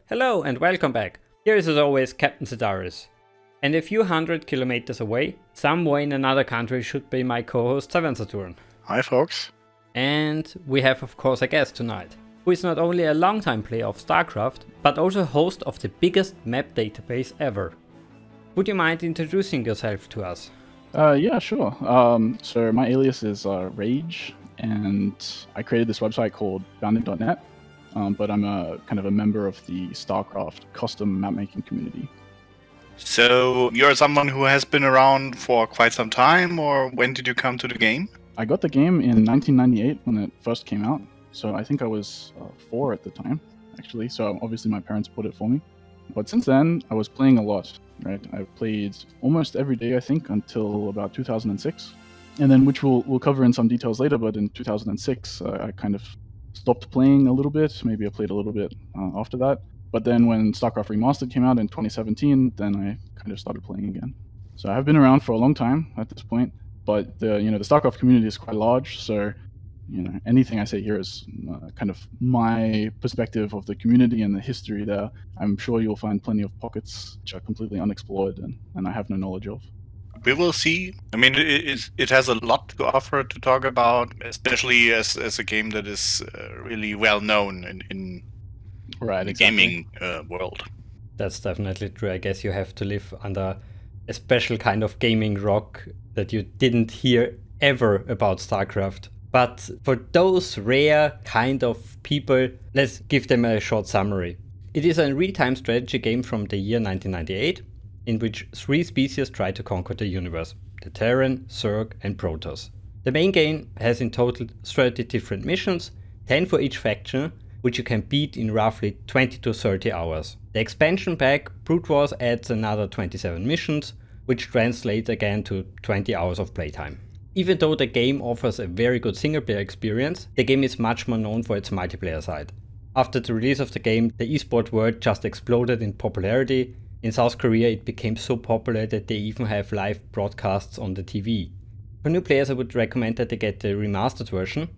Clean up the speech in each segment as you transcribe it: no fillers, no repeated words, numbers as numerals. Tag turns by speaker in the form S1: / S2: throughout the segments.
S1: Hello and welcome back. Here is as always Captain Sedaris. And a few hundred kilometers away, somewhere in another country should be my co-host Saturn.
S2: Hi folks.
S1: And we have of course a guest tonight, who is not only a long-time player of StarCraft, but also host of the biggest map database ever. Would you mind introducing yourself to us?
S2: Yeah, sure. So my alias is Rage, and I created this website called bounding.net, but I'm a kind of a member of the StarCraft custom mapmaking community.
S3: So you're someone who has been around for quite some time, or when did you come to the game?
S2: I got the game in 1998 when it first came out, so I think I was 4 at the time, actually, so obviously my parents bought it for me. But since then, I was playing a lot, right? I played almost every day, I think, until about 2006. And then, which we'll cover in some details later, but in 2006, I kind of stopped playing a little bit. Maybe I played a little bit after that. But then when StarCraft Remastered came out in 2017, then I kind of started playing again. So I've been around for a long time at this point, but the StarCraft community is quite large, so anything I say here is kind of my perspective of the community and the history there. I'm sure you'll find plenty of pockets which are completely unexplored and I have no knowledge of.
S3: We will see. I mean, it has a lot to offer to talk about, especially as a game that is really well known in the gaming world.
S1: That's definitely true. I guess you have to live under a special kind of gaming rock that you didn't hear ever about StarCraft. But for those rare kind of people, let's give them a short summary. It is a real-time strategy game from the year 1998, in which 3 species try to conquer the universe: the Terran, Zerg and Protos. The main game has in total 30 different missions, 10 for each faction, which you can beat in roughly 20 to 30 hours. The expansion pack Brute Wars adds another 27 missions, which translates again to 20 hours of playtime. Even though the game offers a very good single-player experience, the game is much more known for its multiplayer side. After the release of the game, the esport world just exploded in popularity. In South Korea it became so popular that they even have live broadcasts on the TV. For new players I would recommend that they get the remastered version.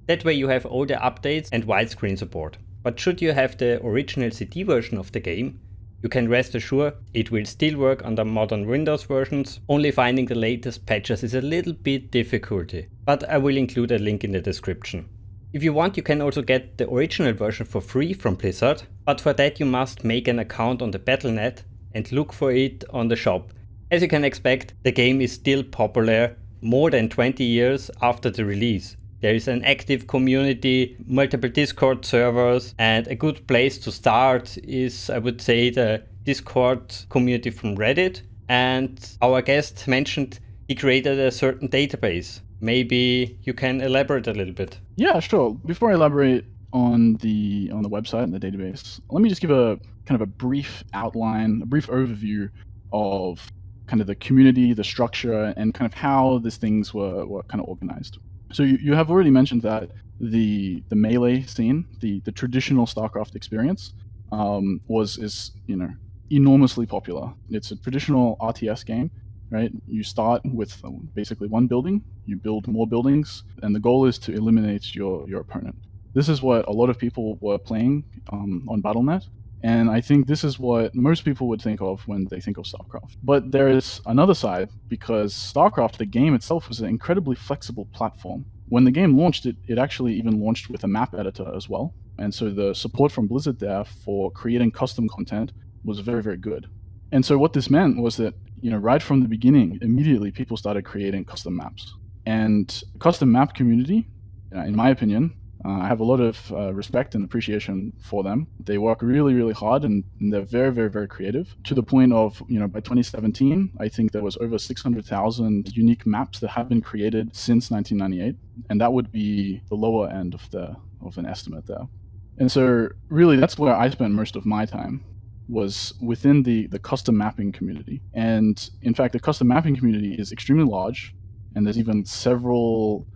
S1: That way you have all the updates and widescreen support. But should you have the original CD version of the game, you can rest assured it will still work under modern Windows versions. Only finding the latest patches is a little bit difficulty, but I will include a link in the description. If you want, you can also get the original version for free from Blizzard, but for that you must make an account on the Battle.net and look for it on the shop. As you can expect, the game is still popular more than 20 years after the release. There is an active community, multiple Discord servers, and a good place to start is, I would say, the Discord community from Reddit. And our guest mentioned he created a certain database. Maybe you can elaborate a little bit.
S2: Yeah, sure. Before I elaborate on the website and the database, let me just give a kind of a brief outline, a brief overview of kind of the community, the structure, and kind of how these things were kind of organized. So you have already mentioned that the melee scene, the traditional StarCraft experience, is enormously popular. It's a traditional RTS game, right? You start with basically one building, you build more buildings, and the goal is to eliminate your opponent. This is what a lot of people were playing on Battle.net, and I think this is what most people would think of when they think of StarCraft. But there is another side, because StarCraft, the game itself, was an incredibly flexible platform. When the game launched, it actually even launched with a map editor as well. And so the support from Blizzard there for creating custom content was very, very good. And so what this meant was that, right from the beginning, immediately people started creating custom maps. And the custom map community, in my opinion, I have a lot of respect and appreciation for them. They work really, really hard, and they're very, very, very creative, to the point of, by 2017, I think there was over 600,000 unique maps that have been created since 1998, and that would be the lower end of an estimate there. And so really that's where I spent most of my time, was within the custom mapping community. And in fact, the custom mapping community is extremely large, and there's even several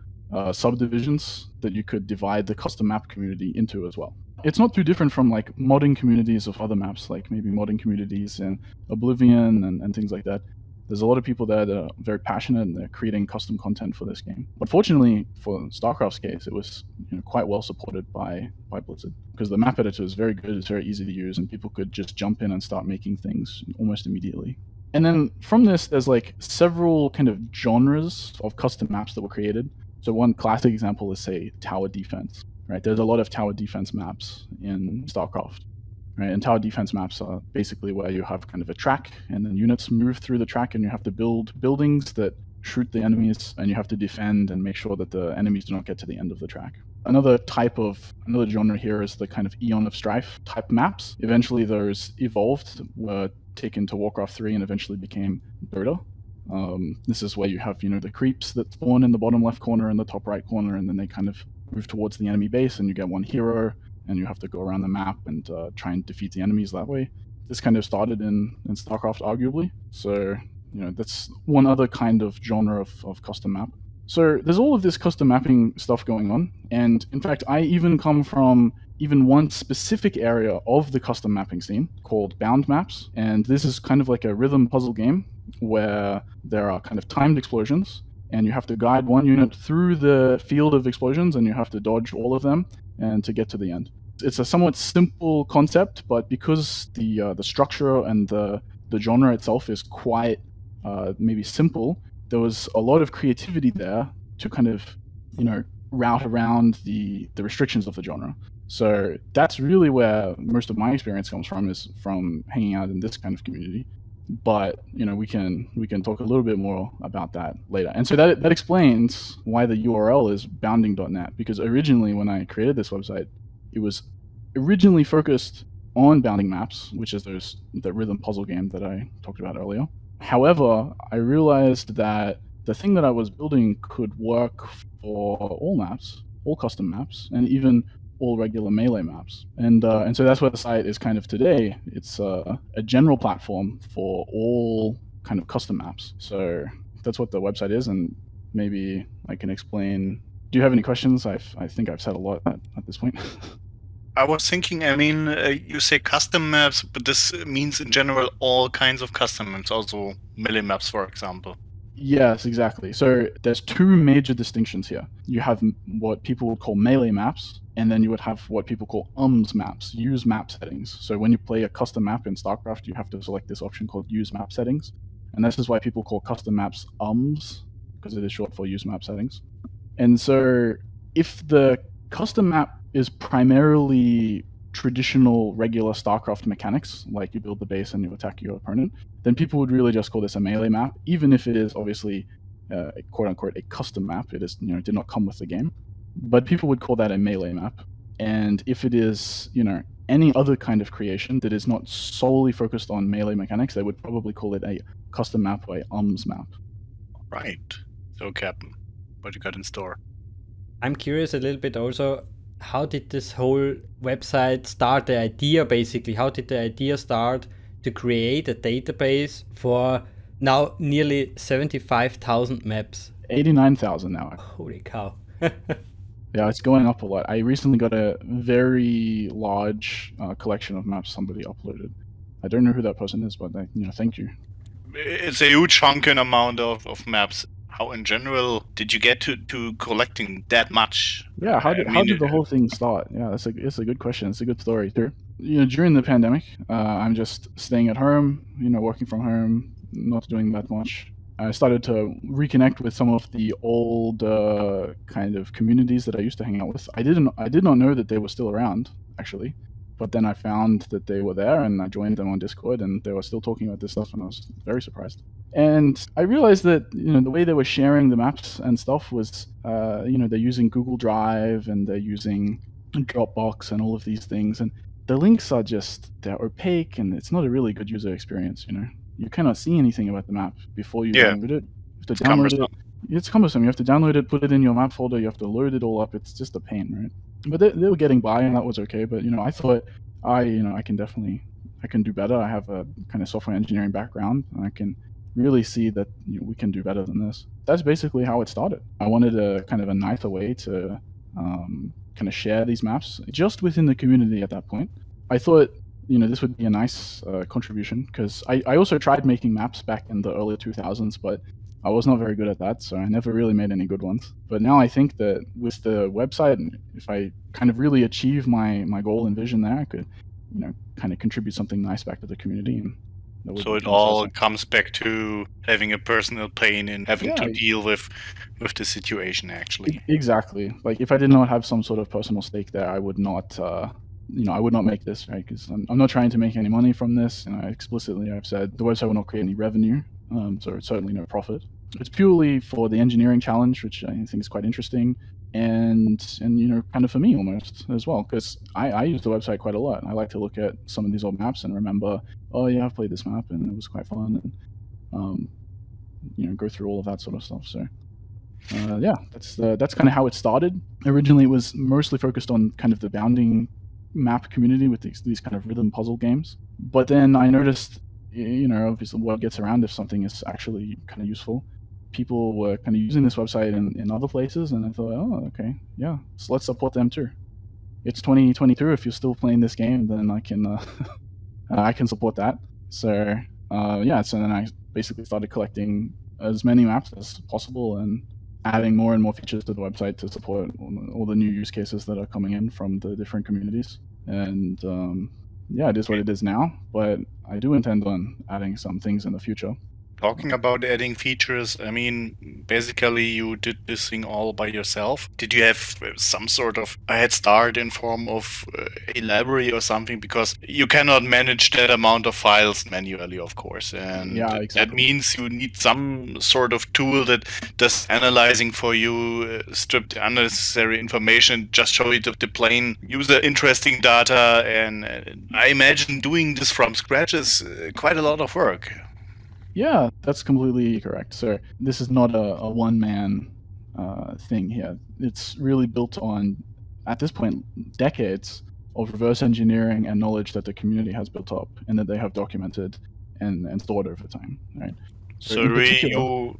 S2: subdivisions that you could divide the custom map community into as well. It's not too different from like modding communities of other maps, like maybe modding communities in Oblivion and things like that. There's a lot of people there that are very passionate and they're creating custom content for this game. But fortunately, for StarCraft's case, it was quite well supported by Blizzard, because the map editor is very good, it's very easy to use, and people could just jump in and start making things almost immediately. And then from this, there's like several kind of genres of custom maps that were created. So one classic example is, say, tower defense, right? There's a lot of tower defense maps in StarCraft. Right? And tower defense maps are basically where you have kind of a track, and then units move through the track, and you have to build buildings that shoot the enemies, and you have to defend and make sure that the enemies do not get to the end of the track. Another genre here is the kind of Eon of Strife type maps. Eventually those evolved, were taken to Warcraft 3, and eventually became Dota. This is where you have, the creeps that spawn in the bottom left corner and the top right corner, and then they kind of move towards the enemy base, and you get one hero, and you have to go around the map and try and defeat the enemies that way. This kind of started in StarCraft, arguably. So, that's one other kind of genre of custom map. So there's all of this custom mapping stuff going on. And in fact, I even come from one specific area of the custom mapping scene called bound maps. And this is kind of like a rhythm puzzle game where there are kind of timed explosions, and you have to guide one unit through the field of explosions, and you have to dodge all of them and to get to the end. It's a somewhat simple concept, but because the structure and the genre itself is quite maybe simple, there was a lot of creativity there to kind of route around the restrictions of the genre. So that's really where most of my experience comes from, is from hanging out in this kind of community. But we can talk a little bit more about that later. And so that explains why the URL is bounding.net, because originally when I created this website, it was originally focused on bounding maps, which is the rhythm puzzle game that I talked about earlier. However, I realized that the thing that I was building could work for all maps, all custom maps, and even all regular melee maps. And so that's where the site is kind of today. It's a general platform for all kind of custom maps. So that's what the website is, and maybe I can explain. Do you have any questions? I think I've said a lot at this point.
S3: I was thinking, you say custom maps, but this means in general all kinds of custom maps, also melee maps, for example.
S2: Yes, exactly. So there's two major distinctions here. You have what people would call melee maps, and then you would have what people call UMS maps, use map settings. So when you play a custom map in StarCraft, you have to select this option called use map settings. And this is why people call custom maps UMS, because it is short for use map settings. And so if the custom map is primarily traditional regular StarCraft mechanics, like you build the base and you attack your opponent, then people would really just call this a melee map, even if it is obviously quote unquote a custom map. It is did not come with the game, but people would call that a melee map. And if it is any other kind of creation that is not solely focused on melee mechanics, they would probably call it a custom map or a UMS map.
S3: Right. So Captain, what you got in store?
S1: I'm curious a little bit also, how did this whole website start? The idea, basically, how did the idea start to create a database for now nearly 75,000 maps?
S2: 89,000 now.
S1: Holy cow.
S2: Yeah, it's going up a lot. I recently got a very large collection of maps somebody uploaded. I don't know who that person is, but thank you.
S3: It's a huge chunking amount of maps. How in general did you get to collecting that much?
S2: Yeah, how did the whole thing start? Yeah, it's a good question. It's a good story too. During the pandemic, I'm just staying at home, working from home, not doing that much. I started to reconnect with some of the old kind of communities that I used to hang out with. I did not know that they were still around, actually. But then I found that they were there, and I joined them on Discord, and they were still talking about this stuff, and I was very surprised. And I realized that the way they were sharing the maps and stuff was, they're using Google Drive and they're using Dropbox and all of these things, and the links are they're opaque, and it's not a really good user experience. You cannot see anything about the map before you download it. You have to download it. It's cumbersome. You have to download it, put it in your map folder. You have to load it all up. It's just a pain, right? But they were getting by, and that was okay. But I thought I can do better. I have a kind of software engineering background, and I can really see that we can do better than this. That's basically how it started. I wanted a kind of a nicer way to kind of share these maps just within the community at that point. I thought, this would be a nice contribution, because I also tried making maps back in the early 2000s, but I was not very good at that, so I never really made any good ones. But now I think that with the website, if I kind of really achieve my goal and vision there, I could, kind of contribute something nice back to the community. And
S3: so it all comes back to having a personal pain and having to deal with the situation, actually.
S2: Exactly. Like, if I did not have some sort of personal stake there, I would not, I would not make this, right? Because I'm not trying to make any money from this. And explicitly, I've said the website will not create any revenue. So it's certainly no profit. It's purely for the engineering challenge, which I think is quite interesting, and kind of for me almost as well, because I use the website quite a lot. I like to look at some of these old maps and remember, oh yeah, I've played this map and it was quite fun, and go through all of that sort of stuff. So yeah, that's kind of how it started. Originally, it was mostly focused on kind of the bounding map community with these kind of rhythm puzzle games, but then I noticed, obviously what gets around if something is actually kind of useful. People were kind of using this website in other places, and I thought, oh, okay, yeah, so let's support them too. It's 2022. If you're still playing this game, then I can I can support that. So yeah, so then I basically started collecting as many maps as possible and adding more and more features to the website to support all the new use cases that are coming in from the different communities. And yeah, it is what it is now, but I do intend on adding some things in the future.
S3: Talking about adding features, I mean, basically you did this thing all by yourself. Did you have some sort of a head start in form of a library or something? Because you cannot manage that amount of files manually, of course. And
S2: yeah, exactly.
S3: That means you need some sort of tool that does analyzing for you, strip the unnecessary information, just show you the plain user interesting data. And I imagine doing this from scratch is quite a lot of work.
S2: Yeah, that's completely correct. So this is not a one-man thing here. It's really built on, at this point, decades of reverse engineering and knowledge that the community has built up and that they have documented and stored over time, right?
S3: So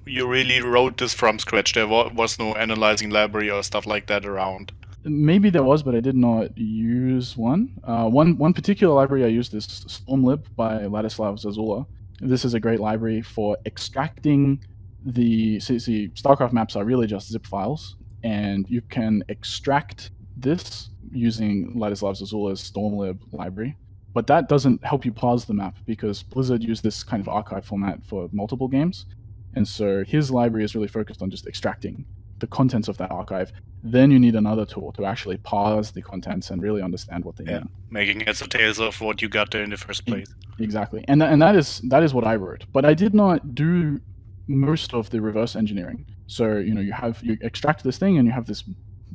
S3: you really wrote this from scratch. There was no analyzing library or stuff like that around.
S2: Maybe there was, but I did not use one. One particular library I used is Stormlib by Ladislav Zazula. This is a great library for extracting see, StarCraft maps are really just zip files, and you can extract this using Ladislav Zazula's Stormlib library. But that doesn't help you parse the map, because Blizzard used this kind of archive format for multiple games. And so his library is really focused on just extracting the contents of that archive. Then you need another tool to actually parse the contents and really understand what they mean.
S3: Making heads or tails of what you got there in the first place.
S2: Exactly. And that is what I wrote. But I did not do most of the reverse engineering. So, you extract this thing and you have this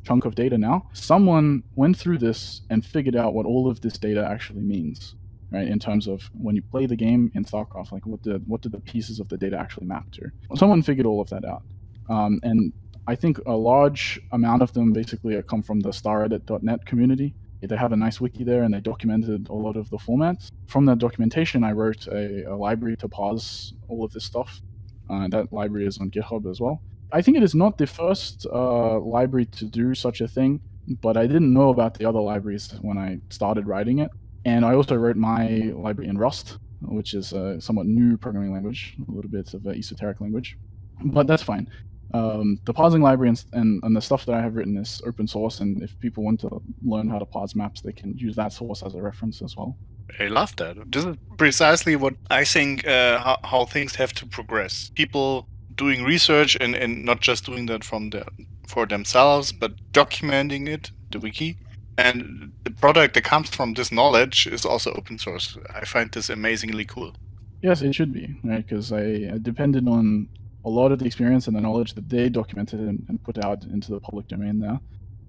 S2: chunk of data now. Someone went through this and figured out what all of this data actually means, right? In terms of when you play the game in StarCraft, like what do the pieces of the data actually map to? Someone figured all of that out. And I think a large amount of them basically come from the staredit.net community. They have a nice wiki there, and they documented a lot of the formats. From that documentation, I wrote a library to parse all of this stuff. That library is on GitHub as well. I think it is not the first library to do such a thing, but I didn't know about the other libraries when I started writing it. And I also wrote my library in Rust, which is a somewhat new programming language, a little bit of an esoteric language. But that's fine. The parsing library and the stuff that I have written is open source, and if people want to learn how to parse maps, they can use that source as a reference as well.
S3: I love that. This is precisely what I think how things have to progress. People doing research and not just doing that for themselves, but documenting it, the wiki. And the product that comes from this knowledge is also open source. I find this amazingly cool.
S2: Yes, it should be, right? Because I depended on a lot of the experience and the knowledge that they documented and put out into the public domain there.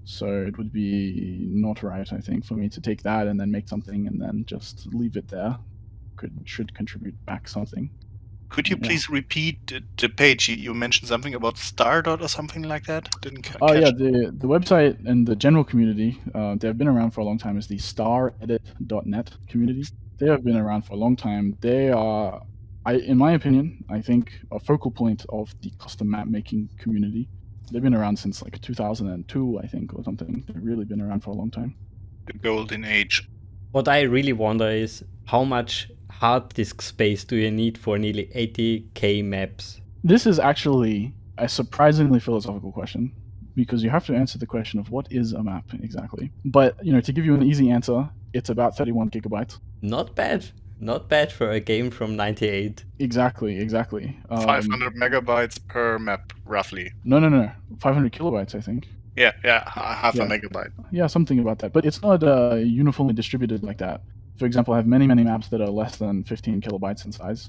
S2: So it would be not right, I think, for me to take that and then make something and then just leave it there. Should contribute back something.
S3: Could you please repeat the page? You mentioned something about Stardot or something like that? Didn't catch.
S2: Oh yeah, the website and the general community, they have been around for a long time, is the staredit.net community. They have been around for a long time. They are, in my opinion, I think a focal point of the custom map making community. They've been around since like 2002, I think, or something. They've really been around for a long time.
S3: The golden age.
S1: What I really wonder is how much hard disk space do you need for nearly 80k maps?
S2: This is actually a surprisingly philosophical question, because you have to answer the question of what is a map exactly. But, to give you an easy answer, it's about 31 gigabytes.
S1: Not bad. Not bad for a game from 98.
S2: Exactly.
S3: 500 megabytes per map, roughly.
S2: No. 500 kilobytes, I think.
S3: Yeah, half a megabyte.
S2: Yeah, something about that. But it's not uniformly distributed like that. For example, I have many many maps that are less than 15 kilobytes in size.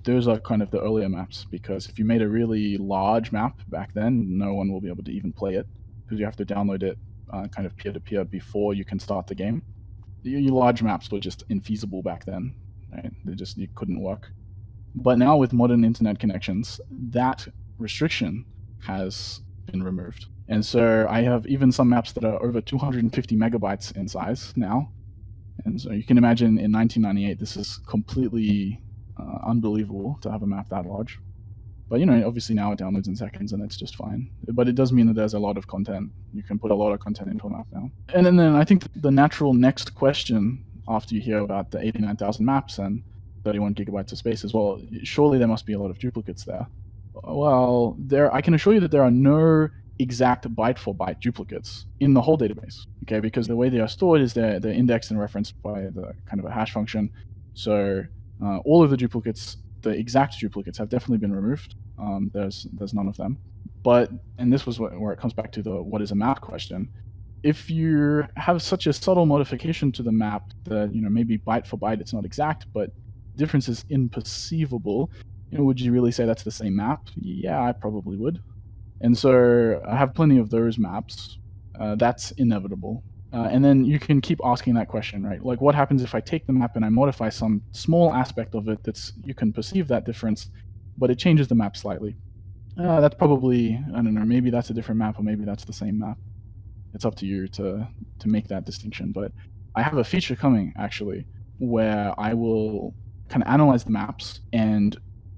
S2: Those are kind of the earlier maps, because if you made a really large map back then, no one will be able to even play it, because you have to download it kind of peer-to-peer before you can start the game. Your large maps were just infeasible back then, right? It couldn't work. But now with modern internet connections, that restriction has been removed. And so I have even some maps that are over 250 megabytes in size now. And so you can imagine in 1998, this is completely unbelievable to have a map that large. But obviously now it downloads in seconds and it's just fine. But it does mean that there's a lot of content. You can put a lot of content into a map now. And then I think the natural next question after you hear about the 89,000 maps and 31 gigabytes of space is, well, surely there must be a lot of duplicates there. Well, I can assure you that there are no exact byte for byte duplicates in the whole database. Okay, because the way they are stored is they're indexed and referenced by the kind of a hash function. So all of the duplicates, the exact duplicates, have definitely been removed. There's none of them. But, and this was where it comes back to the what is a map question. If you have such a subtle modification to the map that maybe byte for byte it's not exact, but difference is imperceivable, would you really say that's the same map? Yeah, I probably would. And so I have plenty of those maps. That's inevitable. And then you can keep asking that question, right? Like, what happens if I take the map and I modify some small aspect of it you can perceive that difference, but it changes the map slightly? That's probably, I don't know, maybe that's a different map or maybe that's the same map. It's up to you to make that distinction. But I have a feature coming, actually, where I will kind of analyze the maps and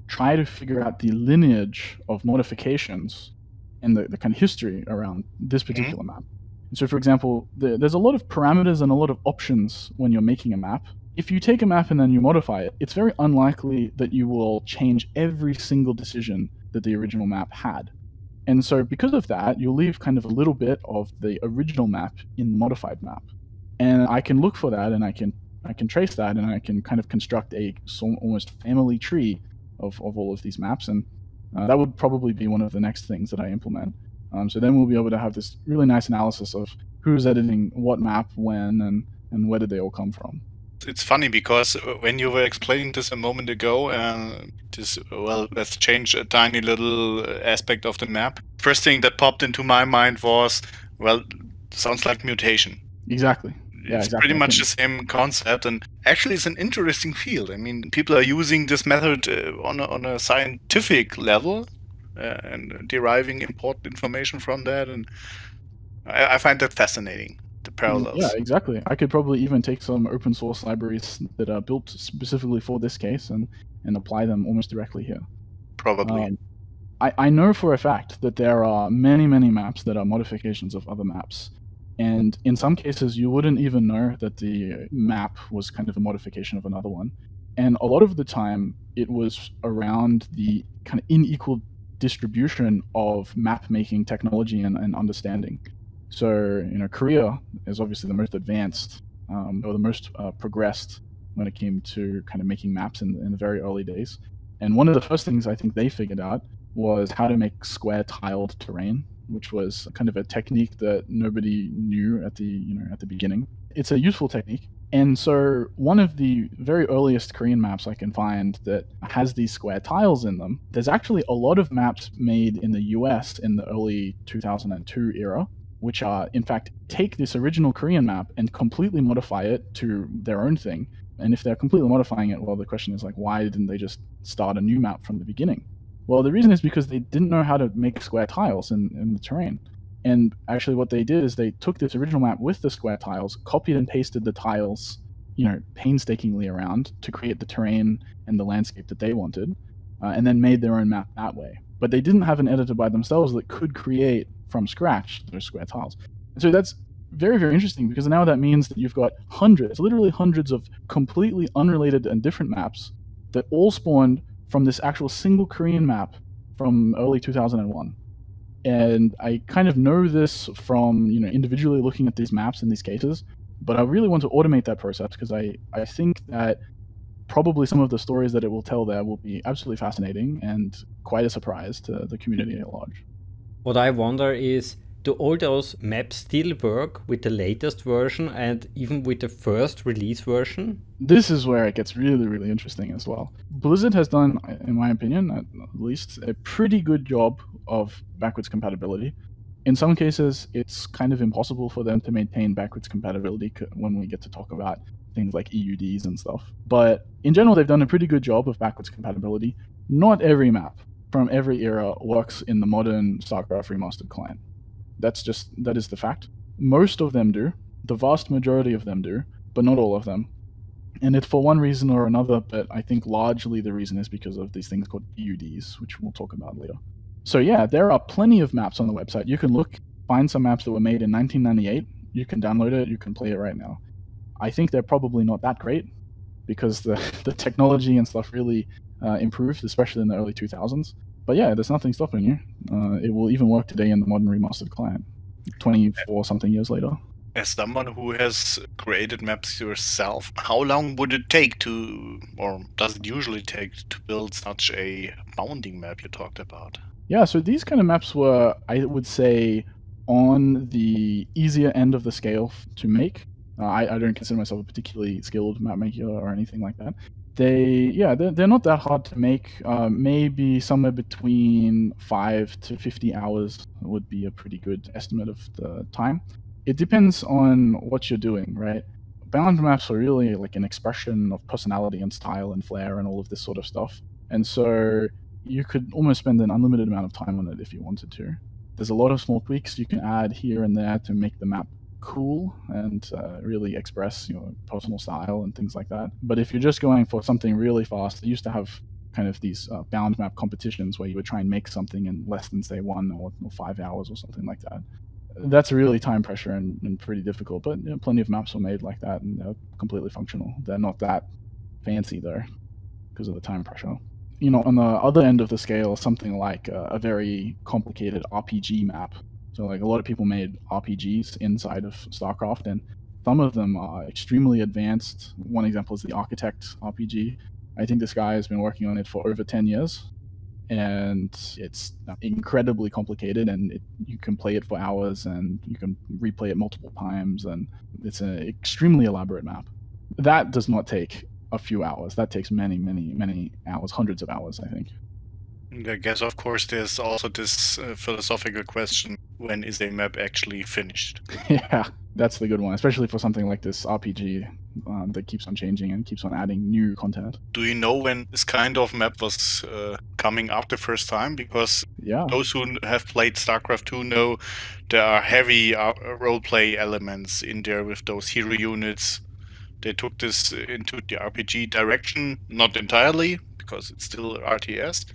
S2: try to figure out the lineage of modifications and the kind of history around this particular map. And so, for example, there's a lot of parameters and a lot of options when you're making a map. If you take a map and then you modify it, it's very unlikely that you will change every single decision that the original map had. And so because of that, you'll leave kind of a little bit of the original map in the modified map. And I can look for that, and I can trace that, and I can kind of construct a almost family tree of all of these maps. And that would probably be one of the next things that I implement. So then we'll be able to have this really nice analysis of who's editing what map when and where did they all come from.
S3: It's funny because when you were explaining this a moment ago, let's change a tiny little aspect of the map. First thing that popped into my mind was, sounds like mutation.
S2: Exactly.
S3: It's pretty much the same concept, and actually it's an interesting field. I mean, people are using this method on a scientific level and deriving important information from that, and I find that fascinating. The parallels.
S2: Yeah, exactly. I could probably even take some open source libraries that are built specifically for this case and apply them almost directly here.
S3: Probably.
S2: I know for a fact that there are many maps that are modifications of other maps. And in some cases, you wouldn't even know that the map was kind of a modification of another one. And a lot of the time, it was around the kind of unequal distribution of map-making technology and understanding. So, Korea is obviously the most advanced or the most progressed when it came to kind of making maps in the very early days. And one of the first things I think they figured out was how to make square-tiled terrain, which was kind of a technique that nobody knew at the beginning. It's a useful technique. And so one of the very earliest Korean maps I can find that has these square tiles in them, there's actually a lot of maps made in the US in the early 2002 era, which are, in fact, take this original Korean map and completely modify it to their own thing. And if they're completely modifying it, well, the question is, why didn't they just start a new map from the beginning? Well, the reason is because they didn't know how to make square tiles in the terrain. And actually what they did is they took this original map with the square tiles, copied and pasted the tiles, painstakingly around to create the terrain and the landscape that they wanted, and then made their own map that way. But they didn't have an editor by themselves that could create from scratch those square tiles. And so that's very, very interesting, because now that means that you've got hundreds, literally hundreds of completely unrelated and different maps that all spawned from this actual single Korean map from early 2001. And I kind of know this from, individually looking at these maps in these cases, but I really want to automate that process, because I think that probably some of the stories that it will tell there will be absolutely fascinating and quite a surprise to the community at large.
S1: What I wonder is, do all those maps still work with the latest version and even with the first release version?
S2: This is where it gets really, really interesting as well. Blizzard has done, in my opinion, at least, a pretty good job of backwards compatibility. In some cases, it's kind of impossible for them to maintain backwards compatibility when we get to talk about things like EUDs and stuff. But in general, they've done a pretty good job of backwards compatibility. Not every map from every era works in the modern StarCraft Remastered client. That is the fact. Most of them do. The vast majority of them do, but not all of them. And it's for one reason or another, but I think largely the reason is because of these things called EUDs, which we'll talk about later. So yeah, there are plenty of maps on the website. You can find some maps that were made in 1998. You can download it, you can play it right now. I think they're probably not that great, because the technology and stuff really improved, especially in the early 2000s. But yeah, there's nothing stopping you. It will even work today in the modern remastered client, 24-something years later.
S3: As someone who has created maps yourself, how long would it take or does it usually take to build such a bounding map you talked about?
S2: Yeah, so these kind of maps were, I would say, on the easier end of the scale to make. I don't consider myself a particularly skilled map maker or anything like that. They're not that hard to make. Maybe somewhere between 5 to 50 hours would be a pretty good estimate of the time. It depends on what you're doing, right? Bound maps are really like an expression of personality and style and flair and all of this sort of stuff. And so you could almost spend an unlimited amount of time on it if you wanted to. There's a lot of small tweaks you can add here and there to make the map cool and really express your personal style and things like that. But if you're just going for something really fast, they used to have kind of these bound map competitions where you would try and make something in less than, say, 1 or 5 hours or something like that. That's really time pressure and pretty difficult, but plenty of maps were made like that, and they're completely functional. They're not that fancy, though, because of the time pressure. On the other end of the scale, something like a very complicated RPG map. So like a lot of people made RPGs inside of StarCraft, and some of them are extremely advanced. One example is the Architect RPG. I think this guy has been working on it for over 10 years, and it's incredibly complicated, and you can play it for hours, and you can replay it multiple times, and it's an extremely elaborate map. That does not take a few hours. That takes many, many, many hours, hundreds of hours, I think.
S3: I guess, of course, there's also this philosophical question: when is a map actually finished?
S2: Yeah, that's the good one, especially for something like this RPG that keeps on changing and keeps on adding new content.
S3: Do you know when this kind of map was coming out the first time? Because those who have played StarCraft 2 know there are heavy roleplay elements in there with those hero units. They took this into the RPG direction, not entirely, because it's still RTS.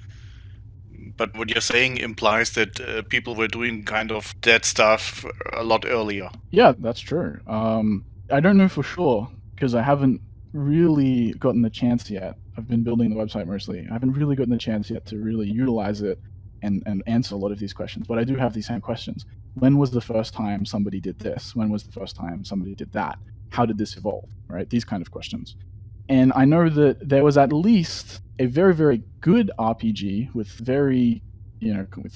S3: But what you're saying implies that people were doing kind of that stuff a lot earlier.
S2: Yeah, that's true. I don't know for sure, because I haven't really gotten the chance yet. I've been building the website mostly. I haven't really gotten the chance yet to really utilize it and answer a lot of these questions. But I do have these same questions. When was the first time somebody did this? When was the first time somebody did that? How did this evolve? Right? These kind of questions. And I know that there was at least a very, very good RPG with very,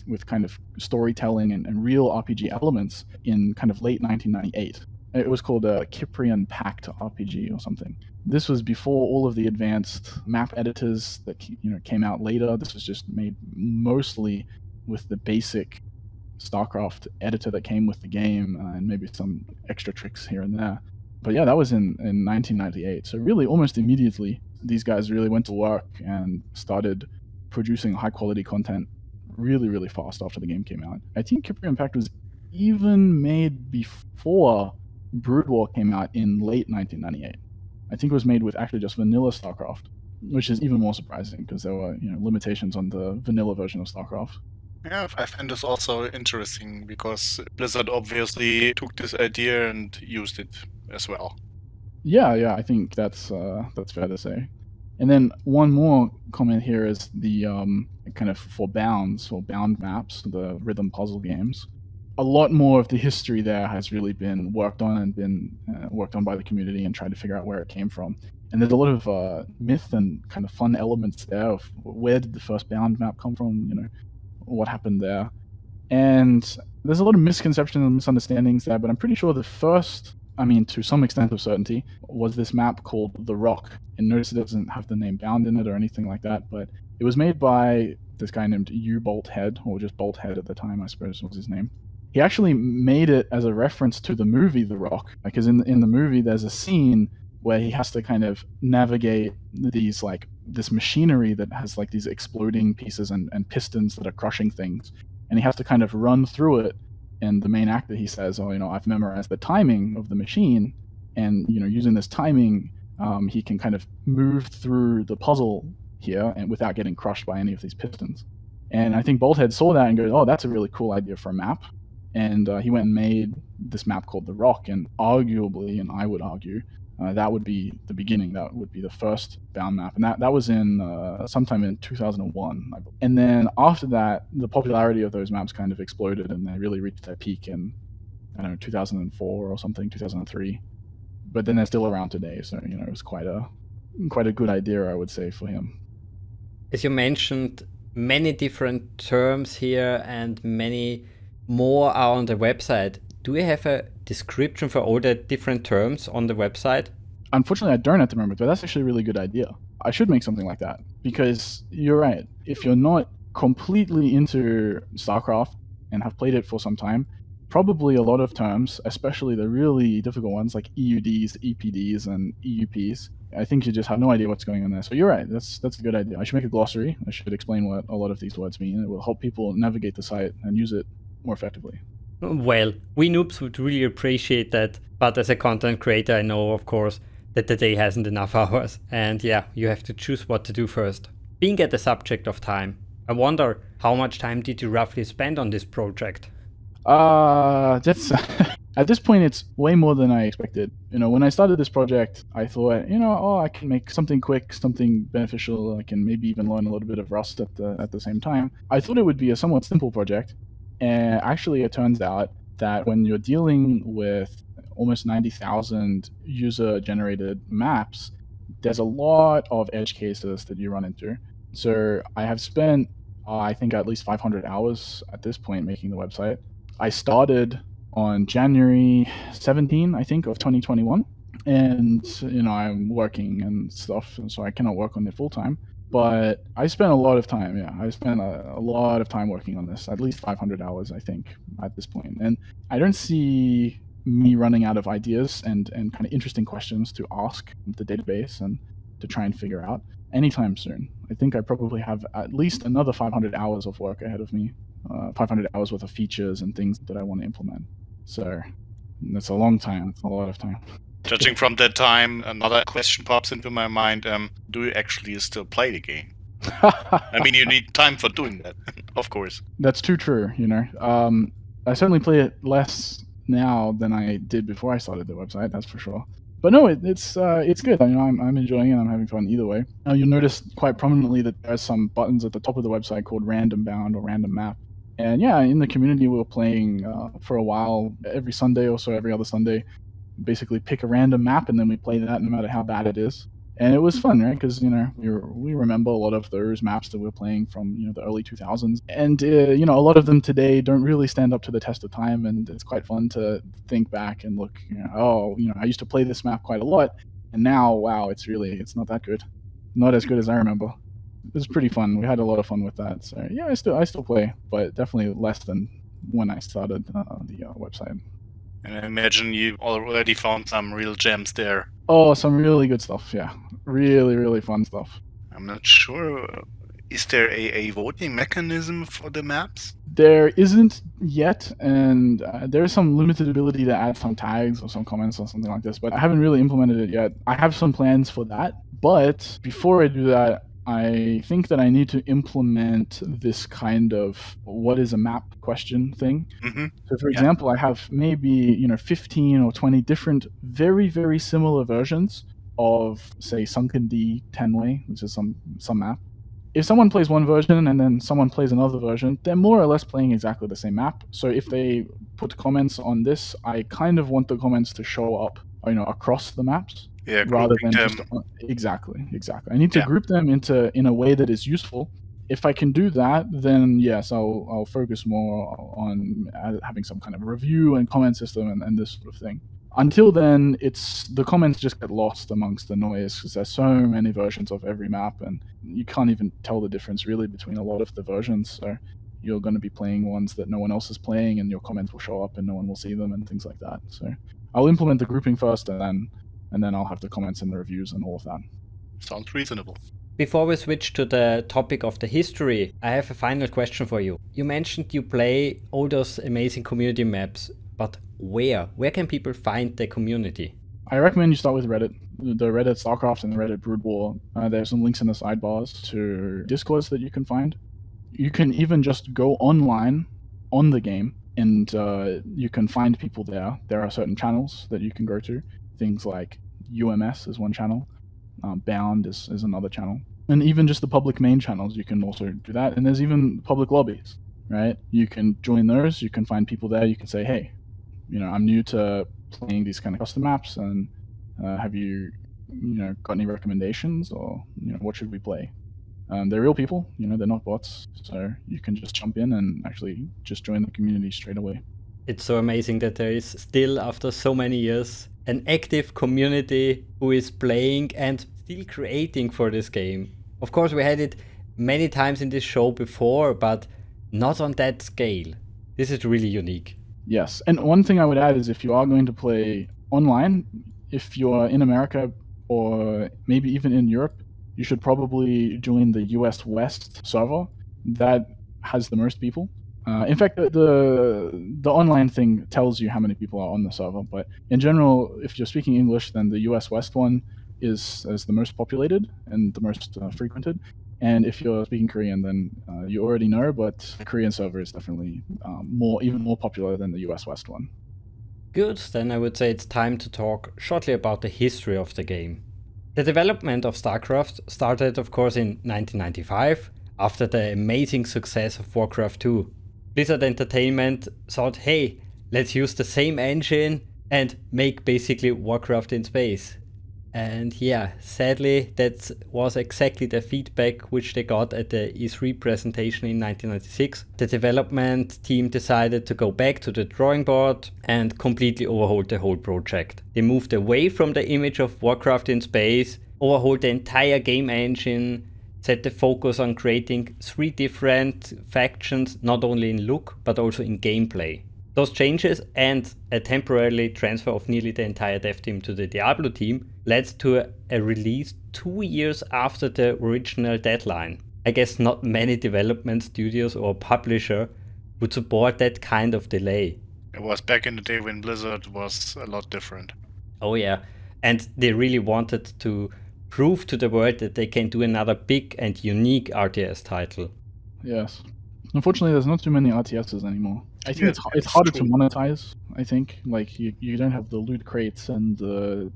S2: with kind of storytelling and real RPG elements in kind of late 1998. It was called a Cyprian Pact RPG or something. This was before all of the advanced map editors that came out later. This was just made mostly with the basic StarCraft editor that came with the game, and maybe some extra tricks here and there. But yeah, that was in 1998. So really, almost immediately, these guys really went to work and started producing high-quality content really, really fast after the game came out. I think Cyprian Pact was even made before Brood War came out in late 1998. I think it was made with actually just vanilla StarCraft, which is even more surprising because there were limitations on the vanilla version of StarCraft.
S3: Yeah, I find this also interesting because Blizzard obviously took this idea and used it as well.
S2: Yeah, I think that's fair to say. And then one more comment here is the kind of for bounds or bound maps, the rhythm puzzle games. A lot more of the history there has really been worked on and been worked on by the community and tried to figure out where it came from. And there's a lot of myth and kind of fun elements there of where did the first bound map come from, you know, what happened there. And there's a lot of misconceptions and misunderstandings there, but I'm pretty sure the first, I mean, to some extent of certainty, was this map called The Rock. And notice it doesn't have the name Bound in it or anything like that, but it was made by this guy named Bolthead, or just Bolthead at the time, I suppose was his name. He actually made it as a reference to the movie The Rock, because in the movie there's a scene where he has to kind of navigate these like this machinery that has like these exploding pieces and pistons that are crushing things, and he has to kind of run through it. And the main actor, he says, "Oh, you know, I've memorized the timing of the machine, and you know, using this timing, he can kind of move through the puzzle here and without getting crushed by any of these pistons." And I think Bolthead saw that and goes, "Oh, that's a really cool idea for a map." And he went and made this map called The Rock, and arguably, and I would argue, that would be the beginning. That would be the first bound map, and that was in sometime in 2001. And then after that, the popularity of those maps kind of exploded, and they really reached their peak in, I don't know, 2004 or something, 2003. But then they're still around today, so you know, it was quite a good idea, I would say, for him.
S1: As you mentioned, many different terms here, and many more are on the website. Do we have a description for all the different terms on the website?
S2: Unfortunately, I don't at the moment, but that's actually a really good idea. I should make something like that, because you're right. If you're not completely into StarCraft and have played it for some time, probably a lot of terms, especially the really difficult ones like EUDs, EPDs, and EUPs, I think you just have no idea what's going on there. So you're right. That's a good idea. I should make a glossary. I should explain what a lot of these words mean. It will help people navigate the site and use it more effectively.
S1: Well, we noobs would really appreciate that, but as a content creator, I know, of course, that the day hasn't enough hours, and yeah, you have to choose what to do first. Being at the subject of time, I wonder, how much time did you roughly spend on this project?
S2: That's at this point, it's way more than I expected. You know, when I started this project, I thought, you know, oh, I can make something quick, something beneficial. I can maybe even learn a little bit of Rust at the same time. I thought it would be a somewhat simple project. And actually, it turns out that when you're dealing with almost 90,000 user-generated maps, there's a lot of edge cases that you run into. So I have spent, I think, at least 500 hours at this point making the website. I started on January 17, I think, of 2021. And, you know, I'm working and stuff, and so I cannot work on it full-time. But I spent a lot of time, yeah. I spent a lot of time working on this, at least 500 hours, I think, at this point. And I don't see me running out of ideas and kind of interesting questions to ask the database and to try and figure out anytime soon. I think I probably have at least another 500 hours of work ahead of me, 500 hours worth of features and things that I want to implement. So that's a long time. It's a lot of time.
S3: Judging from that time, another question pops into my mind. Do you actually still play the game? I mean, you need time for doing that, of course.
S2: That's too true, you know. I certainly play it less now than I did before I started the website, that's for sure. But no, it's good. I mean, I'm enjoying it. I'm having fun either way. You'll notice quite prominently that there's some buttons at the top of the website called Random Bound or Random Map. And yeah, in the community, we were playing for a while, every Sunday or so, every other Sunday. Basically pick a random map and then we play that no matter how bad it is. And it was fun, right? Because, you know, we remember a lot of those maps that we're playing from, you know, the early 2000s. And, you know, a lot of them today don't really stand up to the test of time. And it's quite fun to think back and look, you know, oh, you know, I used to play this map quite a lot. And now, wow, it's not that good. Not as good as I remember. It was pretty fun. We had a lot of fun with that. So yeah, I still play, but definitely less than when I started the website.
S3: And I imagine you already found some real gems there.
S2: Oh, some really good stuff, yeah. Really, really fun stuff.
S3: I'm not sure. Is there a voting mechanism for the maps?
S2: There isn't yet, and there's some limited ability to add some tags or some comments or something like this, but I haven't really implemented it yet. I have some plans for that, but before I do that, I think that I need to implement this kind of what is a map question thing.
S3: Mm-hmm.
S2: So, for example, I have maybe 15 or 20 different, very, very similar versions of, say, Sunken D Tenway, which is some map. If someone plays one version and then someone plays another version, they're more or less playing exactly the same map. So if they put comments on this, I kind of want the comments to show up, across the maps.
S3: Yeah,
S2: rather than
S3: them.
S2: just exactly. I need to group them in a way that is useful. If I can do that, then yes, I'll focus more on having some kind of review and comment system and this sort of thing. Until then, the comments just get lost amongst the noise because there's so many versions of every map, and you can't even tell the difference really between a lot of the versions. So you're going to be playing ones that no one else is playing, and your comments will show up and no one will see them and things like that. So I'll implement the grouping first, and then I'll have the comments and the reviews and all of that.
S3: Sounds reasonable.
S1: Before we switch to the topic of the history, I have a final question for you. You mentioned you play all those amazing community maps, but where can people find the community?
S2: I recommend you start with Reddit. The Reddit StarCraft and the Reddit Brood War. There's some links in the sidebars to Discords that you can find. You can even just go online on the game and you can find people there. There are certain channels that you can go to. Things like UMS is one channel, Bound is another channel, and even just the public main channels, you can also do that. And there's even public lobbies, right? You can join those, you can find people there, you can say, hey, I'm new to playing these kind of custom maps, and have you, got any recommendations, or, what should we play? They're real people, they're not bots, so you can just jump in and actually just join the community straight away.
S1: It's so amazing that there is still, after so many years, an active community who is playing and still creating for this game. Of course, we had it many times in this show before, but not on that scale. This is really unique.
S2: Yes, and one thing I would add is if you are going to play online, if you're in America or maybe even in Europe, you should probably join the US West server. That has the most people. In fact, the online thing tells you how many people are on the server, but in general, if you're speaking English, then the US West one is the most populated and the most frequented. And if you're speaking Korean, then you already know, but the Korean server is definitely even more popular than the US West one.
S1: Good, then I would say it's time to talk shortly about the history of the game. The development of StarCraft started, of course, in 1995, after the amazing success of Warcraft 2. Blizzard Entertainment thought, hey, let's use the same engine and make basically Warcraft in space. And yeah, sadly, that was exactly the feedback which they got at the E3 presentation in 1996. The development team decided to go back to the drawing board and completely overhaul the whole project. They moved away from the image of Warcraft in space, overhauled the entire game engine, set the focus on creating 3 different factions, not only in look, but also in gameplay. Those changes and a temporary transfer of nearly the entire dev team to the Diablo team led to a release 2 years after the original deadline. I guess not many development studios or publisher would support that kind of delay.
S3: It was back in the day when Blizzard was a lot different.
S1: Oh yeah, and they really wanted to prove to the world that they can do another big and unique RTS title.
S2: Yes. Unfortunately, there's not too many RTSs anymore. I think it's harder to monetize, I think. Like, you don't have the loot crates and the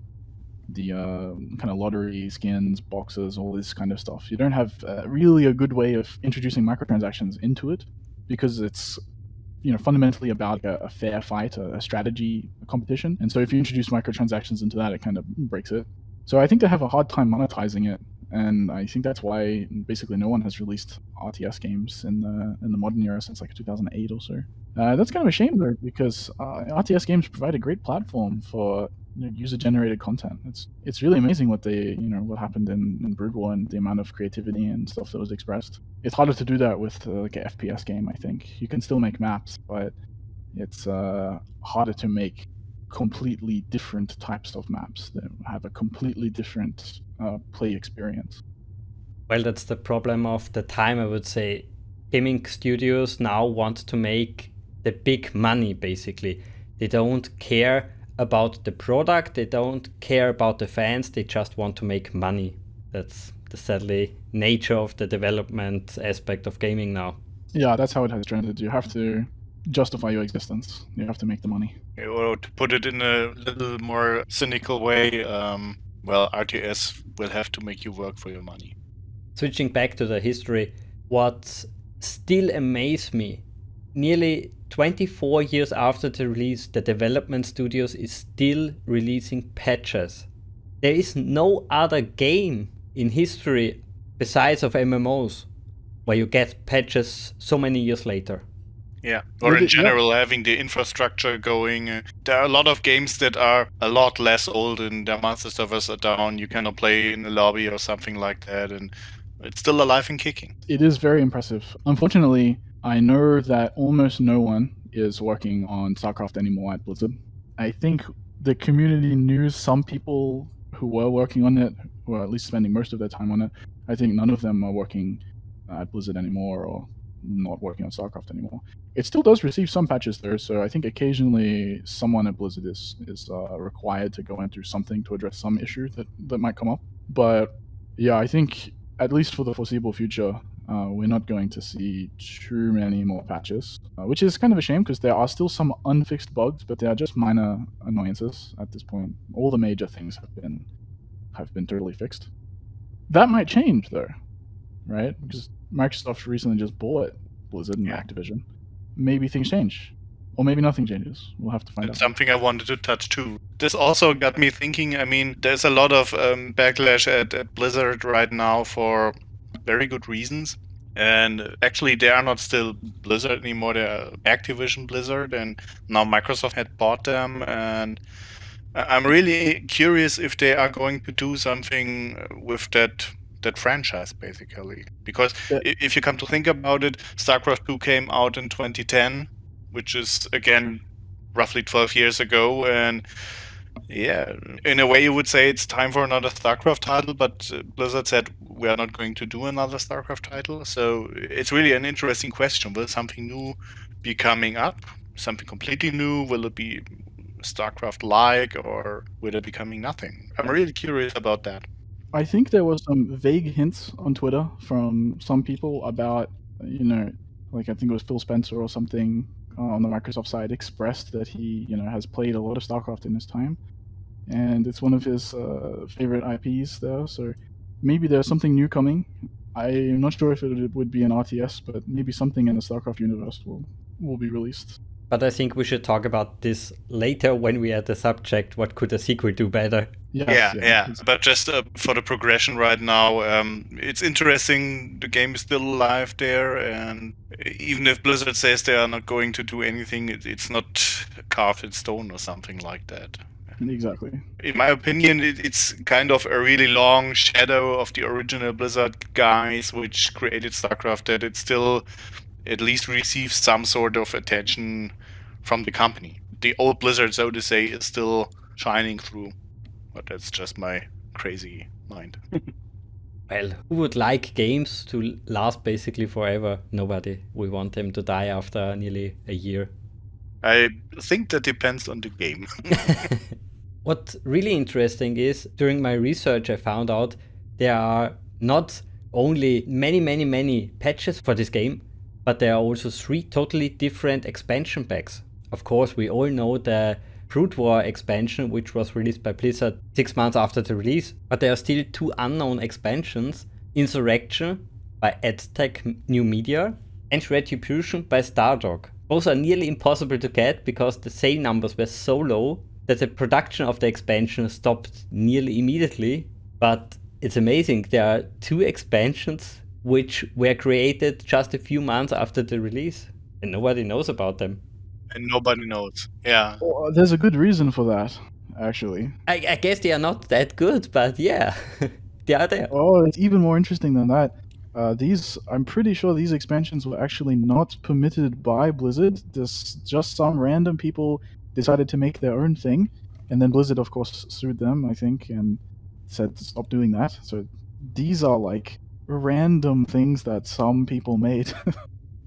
S2: kind of lottery skins, boxes, all this kind of stuff. You don't have really a good way of introducing microtransactions into it, because it's fundamentally about a fair fight, a strategy competition. And so if you introduce microtransactions into that, it kind of breaks it. So I think they have a hard time monetizing it, and I think that's why basically no one has released RTS games in the modern era since like 2008 or so. That's kind of a shame though, because RTS games provide a great platform for user-generated content. It's really amazing what what happened in Brood War and the amount of creativity and stuff that was expressed. It's harder to do that with like an FPS game. I think you can still make maps, but it's harder to make completely different types of maps that have a completely different play experience.
S1: Well, that's the problem of the time, I would say. Gaming studios now want to make the big money, basically. They don't care about the product, they don't care about the fans, they just want to make money. That's the sadly nature of the development aspect of gaming now.
S2: Yeah, that's how it has trended. You have to justify your existence. You have to make the money.
S3: Or to put it in a little more cynical way, well, RTS will have to make you work for your money.
S1: Switching back to the history, what still amazes me, nearly 24 years after the release, the development studios is still releasing patches. There is no other game in history besides of MMOs where you get patches so many years later.
S3: Yeah, or in general, having the infrastructure going. There are a lot of games that are a lot less old and their master servers are down. You cannot play in the lobby or something like that, and it's still alive and kicking.
S2: It is very impressive. Unfortunately, I know that almost no one is working on StarCraft anymore at Blizzard. I think the community knew some people who were working on it, or at least spending most of their time on it. I think none of them are working at Blizzard anymore or not working on StarCraft anymore. It still does receive some patches though, so I think occasionally someone at Blizzard is required to go in through something to address some issue that might come up. But yeah, I think at least for the foreseeable future, we're not going to see too many more patches, which is kind of a shame because there are still some unfixed bugs, but they are just minor annoyances at this point. All the major things have been totally fixed. That might change though, right? Because Microsoft recently just bought Blizzard and Activision. Maybe things change. Or maybe nothing changes. We'll have to find out.
S3: Something I wanted to touch too. This also got me thinking, I mean, there's a lot of backlash at Blizzard right now for very good reasons. And actually, they are not still Blizzard anymore. They are Activision Blizzard. And now Microsoft had bought them. And I'm really curious if they are going to do something with that franchise, basically. Because if you come to think about it, StarCraft 2 came out in 2010, which is, again, roughly 12 years ago. And yeah, in a way you would say it's time for another StarCraft title, but Blizzard said we are not going to do another StarCraft title. So it's really an interesting question. Will something new be coming up? Something completely new? Will it be StarCraft-like, or will it be coming nothing? I'm really curious about that.
S2: I think there was some vague hints on Twitter from some people about, like I think it was Phil Spencer or something on the Microsoft side expressed that he, has played a lot of StarCraft in his time, and it's one of his favorite IPs there. So maybe there's something new coming. I'm not sure if it would be an RTS, but maybe something in the StarCraft universe will be released.
S1: But I think we should talk about this later when we are at the subject. What could a sequel do better?
S2: Yes,
S3: yeah. But just for the progression right now, it's interesting. The game is still alive there, and even if Blizzard says they are not going to do anything, it's not carved in stone or something like that.
S2: Exactly.
S3: In my opinion, it's kind of a really long shadow of the original Blizzard guys, which created StarCraft, that it still at least receives some sort of attention from the company. The old Blizzard, so to say, is still shining through. But that's just my crazy mind.
S1: Well, who would like games to last basically forever? Nobody. We want them to die after nearly a year.
S3: I think that depends on the game.
S1: What's really interesting is, during my research I found out there are not only many patches for this game, but there are also 3 totally different expansion packs. Of course, we all know the Brood War expansion, which was released by Blizzard 6 months after the release, but there are still 2 unknown expansions: Insurrection by Aztec New Media and Retribution by Stardog. Both are nearly impossible to get because the sale numbers were so low that the production of the expansion stopped nearly immediately. But it's amazing, there are 2 expansions which were created just a few months after the release, and nobody knows about them.
S3: And nobody knows. Yeah.
S2: Well, there's a good reason for that, actually.
S1: I guess they are not that good, but yeah, they are there.
S2: Oh, it's even more interesting than that. I'm pretty sure these expansions were actually not permitted by Blizzard. Just some random people decided to make their own thing, and then Blizzard, of course, sued them, I think, and said to stop doing that. So these are like random things that some people made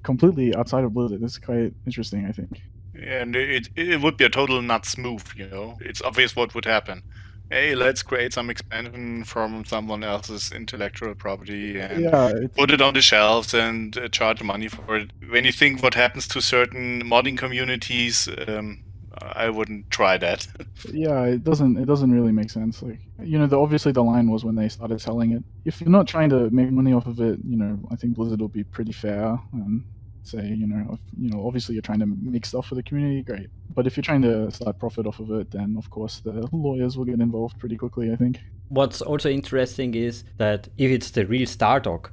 S2: completely outside of Blizzard. It's quite interesting, I think.
S3: And it would be a total nuts move, It's obvious what would happen. hey, let's create some expansion from someone else's intellectual property and
S2: Yeah,
S3: put it on the shelves and charge money for it. When you think what happens to certain modding communities, I wouldn't try that.
S2: yeah, it doesn't really make sense. Like, obviously the line was when they started selling it. If you're not trying to make money off of it, I think Blizzard will be pretty fair and say, obviously you're trying to make stuff for the community, great. But if you're trying to start profit off of it, then of course the lawyers will get involved pretty quickly, I think.
S1: What's also interesting is that if it's the real StarDog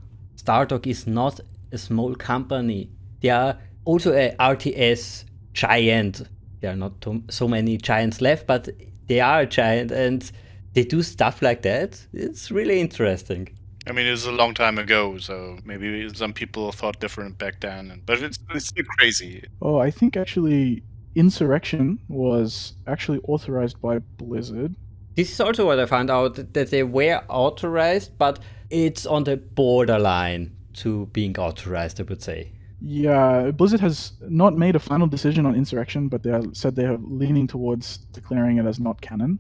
S1: is not a small company. They are also a RTS giant. There are not so many giants left, but they are a giant and they do stuff like that. It's really interesting.
S3: I mean, it was a long time ago, so maybe some people thought different back then. But it's still crazy.
S2: Oh, I think actually Insurrection was actually authorized by Blizzard.
S1: This is also what I found out, that they were authorized, but it's on the borderline to being authorized, I would say.
S2: Yeah, Blizzard has not made a final decision on Insurrection, but they said they are leaning towards declaring it as not canon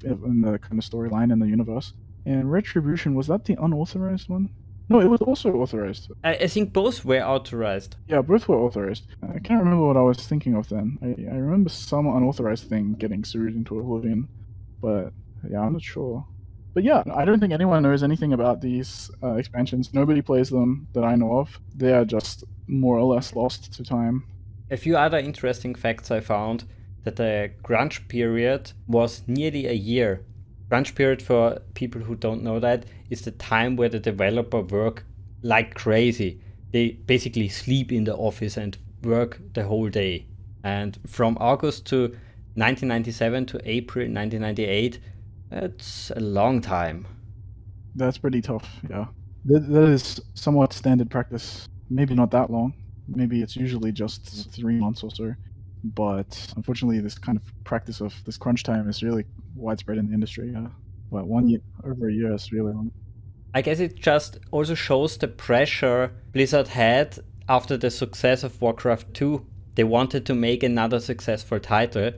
S2: in the kind of storyline in the universe. And Retribution, was that the unauthorized one? No, it was also authorized.
S1: I think both were authorized.
S2: Yeah, both were authorized. I can't remember what I was thinking of then. I remember some unauthorized thing getting sued into oblivion, but yeah, I'm not sure. But yeah, I don't think anyone knows anything about these expansions. Nobody plays them that I know of. They are just more or less lost to time.
S1: A few other interesting facts I found, that the crunch period was nearly a year. Crunch period, for people who don't know that, is the time where the developer work like crazy. They basically sleep in the office and work the whole day. And from August to 1997 to April 1998, that's a long time.
S2: That's pretty tough, yeah. That is somewhat standard practice. Maybe not that long. Maybe it's usually just 3 months or so. But unfortunately, this kind of practice of this crunch time is really widespread in the industry. Yeah. But 1 year, over a year is really long.
S1: I guess it just also shows the pressure Blizzard had after the success of Warcraft 2. They wanted to make another successful title.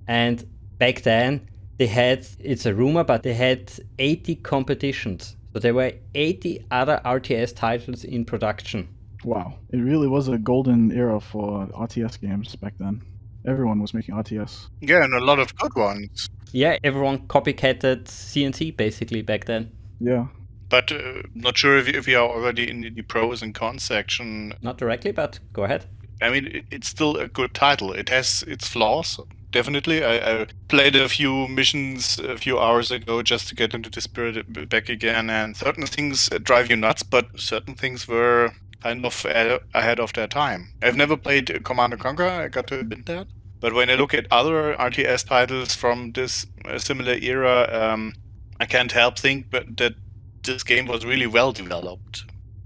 S1: And back then, they had, it's a rumor, but they had 80 competitions. So there were 80 other RTS titles in production.
S2: Wow. It really was a golden era for RTS games back then. Everyone was making RTS.
S3: Yeah, and a lot of good ones.
S1: Yeah, everyone copycatted CNC basically back then.
S2: Yeah.
S3: But not sure if we are already in the pros and cons section.
S1: Not directly, but go ahead.
S3: I mean, it's still a good title. It has its flaws, definitely. I played a few missions a few hours ago just to get into the spirit back again, and certain things drive you nuts, but certain things were kind of ahead of their time. I've never played Command & Conquer, I got to admit that. But when I look at other RTS titles from this similar era, I can't help think that this game was really well developed.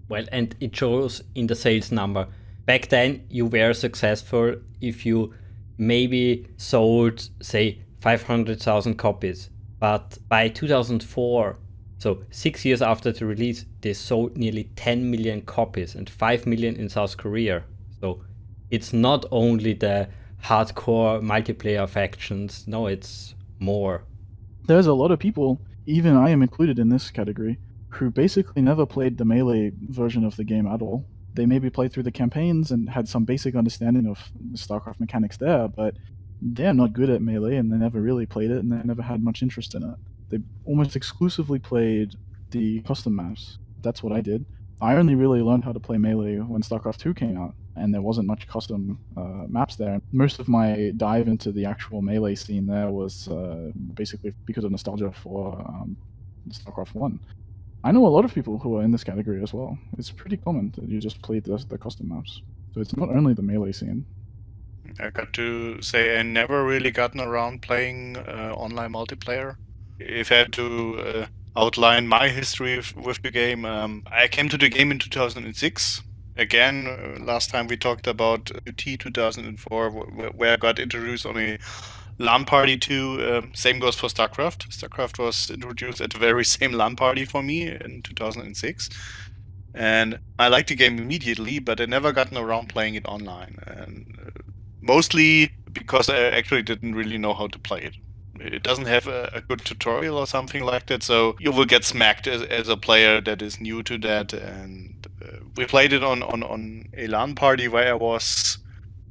S1: Well, and it shows in the sales number. Back then, you were successful if you maybe sold, say, 500,000 copies. But by 2004, so 6 years after the release, they sold nearly 10 million copies and 5 million in South Korea. So it's not only the hardcore multiplayer factions, no, it's more.
S2: There's a lot of people, even I am included in this category, who basically never played the Melee version of the game at all. They maybe played through the campaigns and had some basic understanding of the StarCraft mechanics there, but they're not good at Melee and they never really played it and they never had much interest in it. They almost exclusively played the custom maps. That's what I did. I only really learned how to play Melee when StarCraft 2 came out, and there wasn't much custom maps there. Most of my dive into the actual Melee scene there was basically because of nostalgia for StarCraft 1. I know a lot of people who are in this category as well. It's pretty common that you just play the custom maps. So it's not only the Melee scene.
S3: I got to say I never really gotten around playing online multiplayer. If I had to outline my history with the game, I came to the game in 2006. Again, last time we talked about UT 2004, where I got introduced on a LAN party too. Same goes for StarCraft. StarCraft was introduced at the very same LAN party for me in 2006. And I liked the game immediately, but I never gotten around playing it online. And mostly because I actually didn't really know how to play it. It doesn't have a good tutorial or something like that, so you will get smacked as a player that is new to that. And we played it on a LAN party where I was,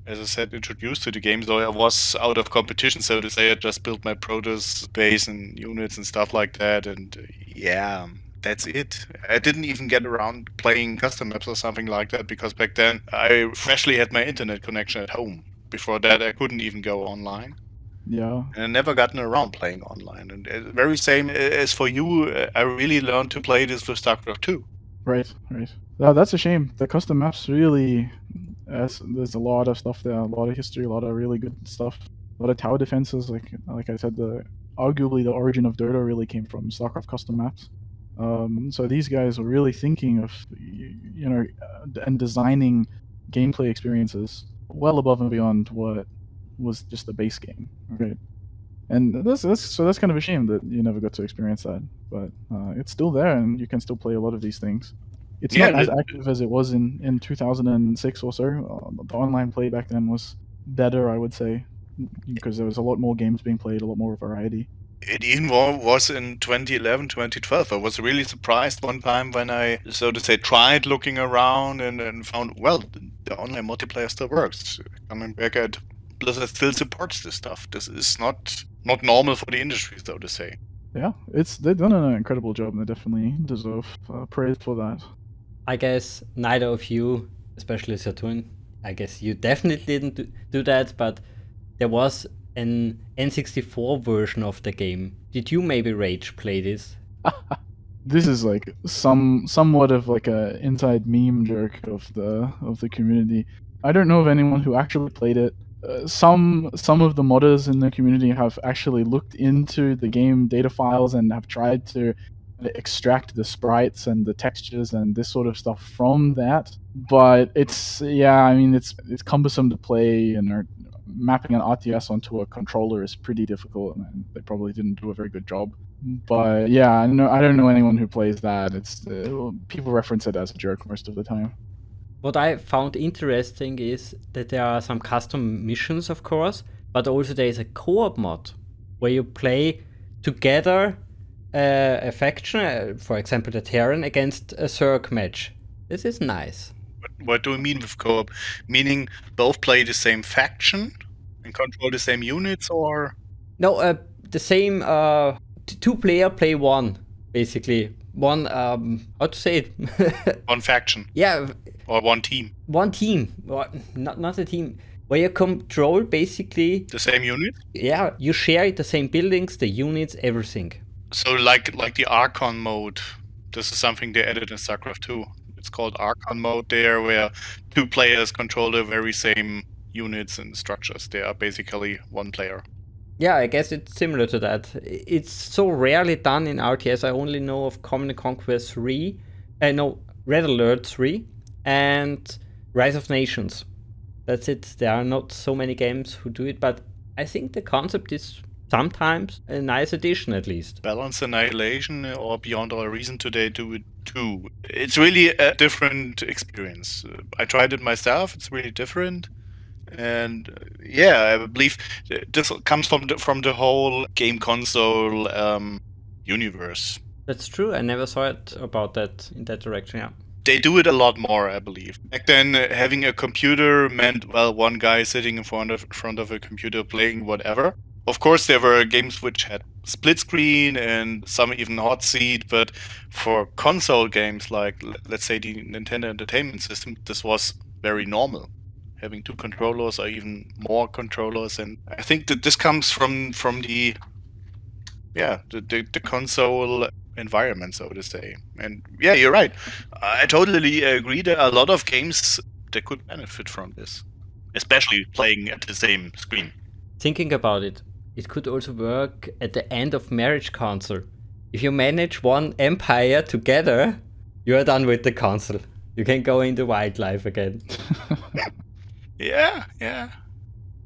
S3: as I said, introduced to the game, so I was out of competition, so to say. I just built my Protoss base and units and stuff like that, and yeah, that's it. I didn't even get around playing custom maps or something like that, because back then I freshly had my internet connection at home. Before that, I couldn't even go online.
S2: Yeah.
S3: And I never gotten around playing online. And very same as for you, I really learned to play this with StarCraft 2.
S2: Right. No, that's a shame. The custom maps really, there's a lot of stuff there, a lot of history, a lot of really good stuff, a lot of tower defenses. Like I said, arguably the origin of Dota really came from StarCraft custom maps. So these guys were really thinking of, and designing gameplay experiences well above and beyond what was just the base game, right? And that's kind of a shame that you never got to experience that, but it's still there, and you can still play a lot of these things. It's not as active as it was in 2006 or so. The online play back then was better, I would say, because there was a lot more games being played, a lot more variety.
S3: It even was in 2011, 2012. I was really surprised one time when I, so to say, tried looking around and found, well, the online multiplayer still works. Coming back at Blizzard still supports this stuff. This is not normal for the industry, so to say.
S2: Yeah, they've done an incredible job, and they definitely deserve praise for that.
S1: I guess neither of you, especially Saturn, I guess you definitely didn't do that, but there was an N64 version of the game. Did you maybe rage play this?
S2: This is like somewhat of like a inside meme jerk of the community. I don't know of anyone who actually played it. Some of the modders in the community have actually looked into the game data files and have tried to extract the sprites and the textures and this sort of stuff from that. But it's cumbersome to play, and mapping an RTS onto a controller is pretty difficult, and they probably didn't do a very good job. But yeah, I don't know anyone who plays that. It's people reference it as a joke most of the time.
S1: What I found interesting is that there are some custom missions, of course, but also there is a co-op mod where you play together a faction, for example the Terran, against a Zerg match. This is nice.
S3: What do we mean with co-op? Meaning both play the same faction and control the same units, or?
S1: No, the same two-player play one, basically. One, how to say it?
S3: One faction.
S1: Yeah.
S3: Or one team.
S1: One team. Not a team. Where you control basically...
S3: The same unit?
S1: Yeah, you share the same buildings, the units, everything.
S3: So like the Archon mode, this is something they added in StarCraft 2. It's called Archon mode there, where two players control the very same units and structures. They are basically one player.
S1: Yeah, I guess it's similar to that. It's so rarely done in RTS. I only know of Command & Conquer 3, Red Alert 3, and Rise of Nations. That's it. There are not so many games who do it, but I think the concept is sometimes a nice addition, at least.
S3: Balance Annihilation or Beyond All Reason today do it too. It's really a different experience. I tried it myself. It's really different. And yeah, I believe this comes from the whole game console universe.
S1: That's true. I never saw it about that in that direction. Yeah.
S3: They do it a lot more, I believe. Back then, having a computer meant, well, one guy sitting in front of a computer playing whatever. Of course, there were games which had split screen and some even hot seat, but for console games like, let's say, the Nintendo Entertainment System, this was very normal. Having two controllers or even more controllers, and I think that this comes from the console environment, so to say. And yeah, you're right. I totally agree that a lot of games they could benefit from this, especially playing at the same screen.
S1: Thinking about it, it could also work at the end of marriage console. If you manage one empire together, you are done with the console. You can go into wildlife again.
S3: Yeah.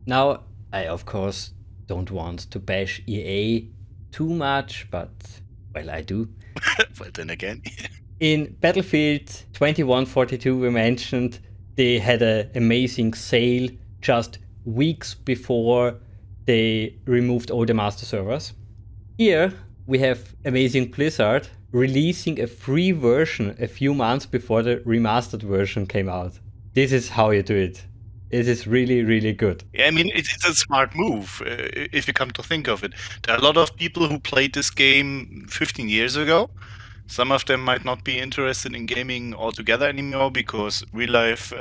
S1: Now, I of course don't want to bash EA too much, but, well, I do.
S3: Well, then again.
S1: In Battlefield 2142, we mentioned they had an amazing sale just weeks before they removed all the master servers. Here we have amazing Blizzard releasing a free version a few months before the remastered version came out. This is how you do it. It is really, really good.
S3: Yeah, I mean, it's a smart move, if you come to think of it. There are a lot of people who played this game 15 years ago. Some of them might not be interested in gaming altogether anymore because real life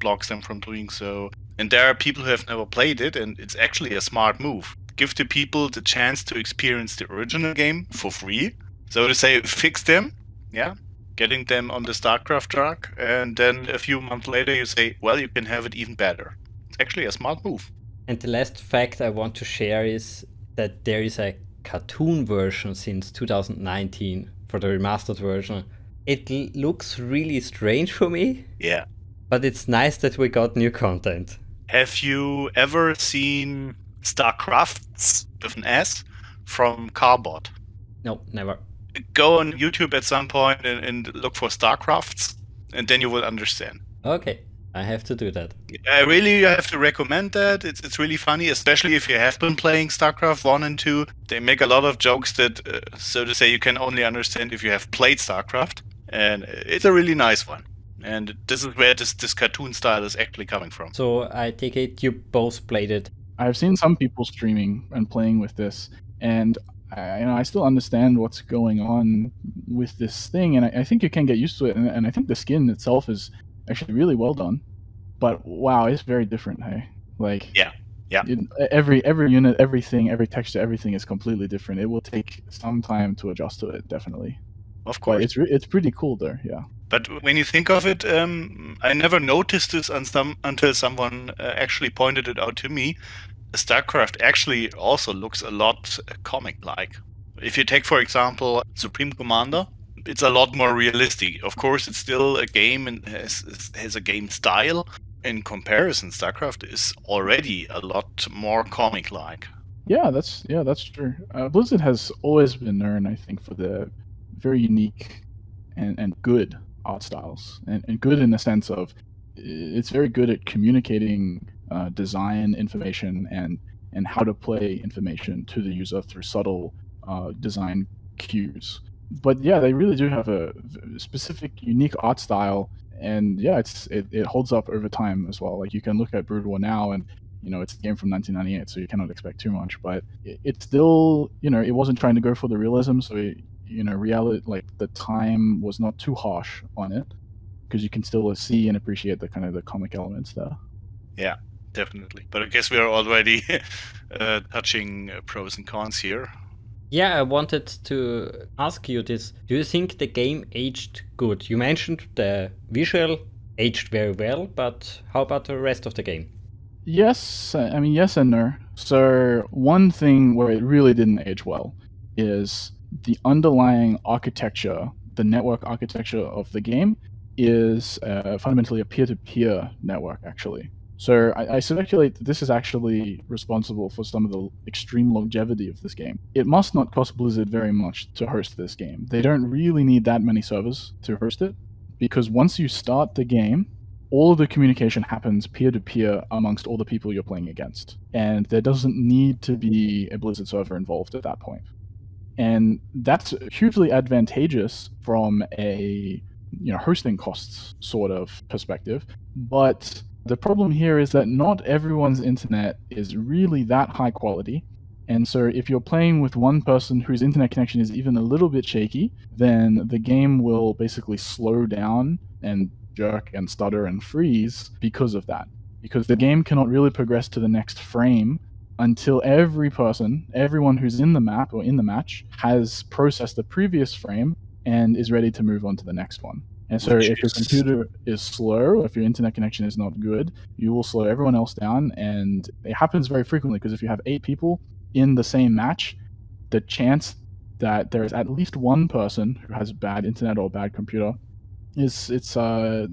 S3: blocks them from doing so. And there are people who have never played it, and it's actually a smart move. Give the people the chance to experience the original game for free. So to say, fix them, yeah, getting them on the StarCraft track, and then a few months later you say, well, you can have it even better. It's actually a smart move.
S1: And the last fact I want to share is that there is a cartoon version since 2019 for the remastered version. It looks really strange for me.
S3: Yeah.
S1: But it's nice that we got new content.
S3: Have you ever seen StarCrafts with an S from Carbot?
S1: No, never.
S3: Go on YouTube at some point and look for StarCrafts, and then you will understand.
S1: Okay, I have to do that.
S3: I really have to recommend that. It's really funny, especially if you have been playing StarCraft 1 and 2. They make a lot of jokes that, so to say, you can only understand if you have played StarCraft. And it's a really nice one. And this is where this cartoon style is actually coming from.
S1: So I take it you both played it.
S2: I've seen some people streaming and playing with this, and I still understand what's going on with this thing, and I think you can get used to it, and I think the skin itself is actually really well done. But wow, it's very different, hey? Like,
S3: yeah.
S2: Every unit, everything, every texture, everything is completely different. It will take some time to adjust to it, definitely.
S3: Of course.
S2: But it's pretty cool there, yeah.
S3: But when you think of it, I never noticed this until someone actually pointed it out to me. StarCraft actually also looks a lot comic-like. If you take, for example, Supreme Commander, it's a lot more realistic. Of course, it's still a game and has a game style. In comparison, StarCraft is already a lot more comic-like.
S2: Yeah, that's true. Blizzard has always been known, I think, for the very unique and good art styles, and good in the sense of it's very good at communicating design information and how to play information to the user through subtle design cues. But yeah, they really do have a specific, unique art style, and yeah, it holds up over time as well. Like, you can look at Brood War now, and it's a game from 1998, so you cannot expect too much. But it still, it wasn't trying to go for the realism, so reality, like the time was not too harsh on it, because you can still see and appreciate the kind of the comic elements there.
S3: Yeah, definitely. But I guess we are already touching pros and cons here.
S1: Yeah, I wanted to ask you this. Do you think the game aged good? You mentioned the visual aged very well, but how about the rest of the game?
S2: Yes, I mean, yes and no. So one thing where it really didn't age well is the underlying architecture, the network architecture of the game is fundamentally a peer-to-peer network, actually. So I speculate that this is actually responsible for some of the extreme longevity of this game. It must not cost Blizzard very much to host this game. They don't really need that many servers to host it, because once you start the game, all of the communication happens peer-to-peer amongst all the people you're playing against. And there doesn't need to be a Blizzard server involved at that point. And that's hugely advantageous from a hosting costs sort of perspective. But the problem here is that not everyone's internet is really that high quality. And so if you're playing with one person whose internet connection is even a little bit shaky, then the game will basically slow down and jerk and stutter and freeze because of that. Because the game cannot really progress to the next frame until everyone who's in the map or in the match has processed the previous frame and is ready to move on to the next one. And so if your computer is slow, if your internet connection is not good, you will slow everyone else down. And it happens very frequently, because if you have 8 people in the same match, the chance that there is at least one person who has bad internet or bad computer is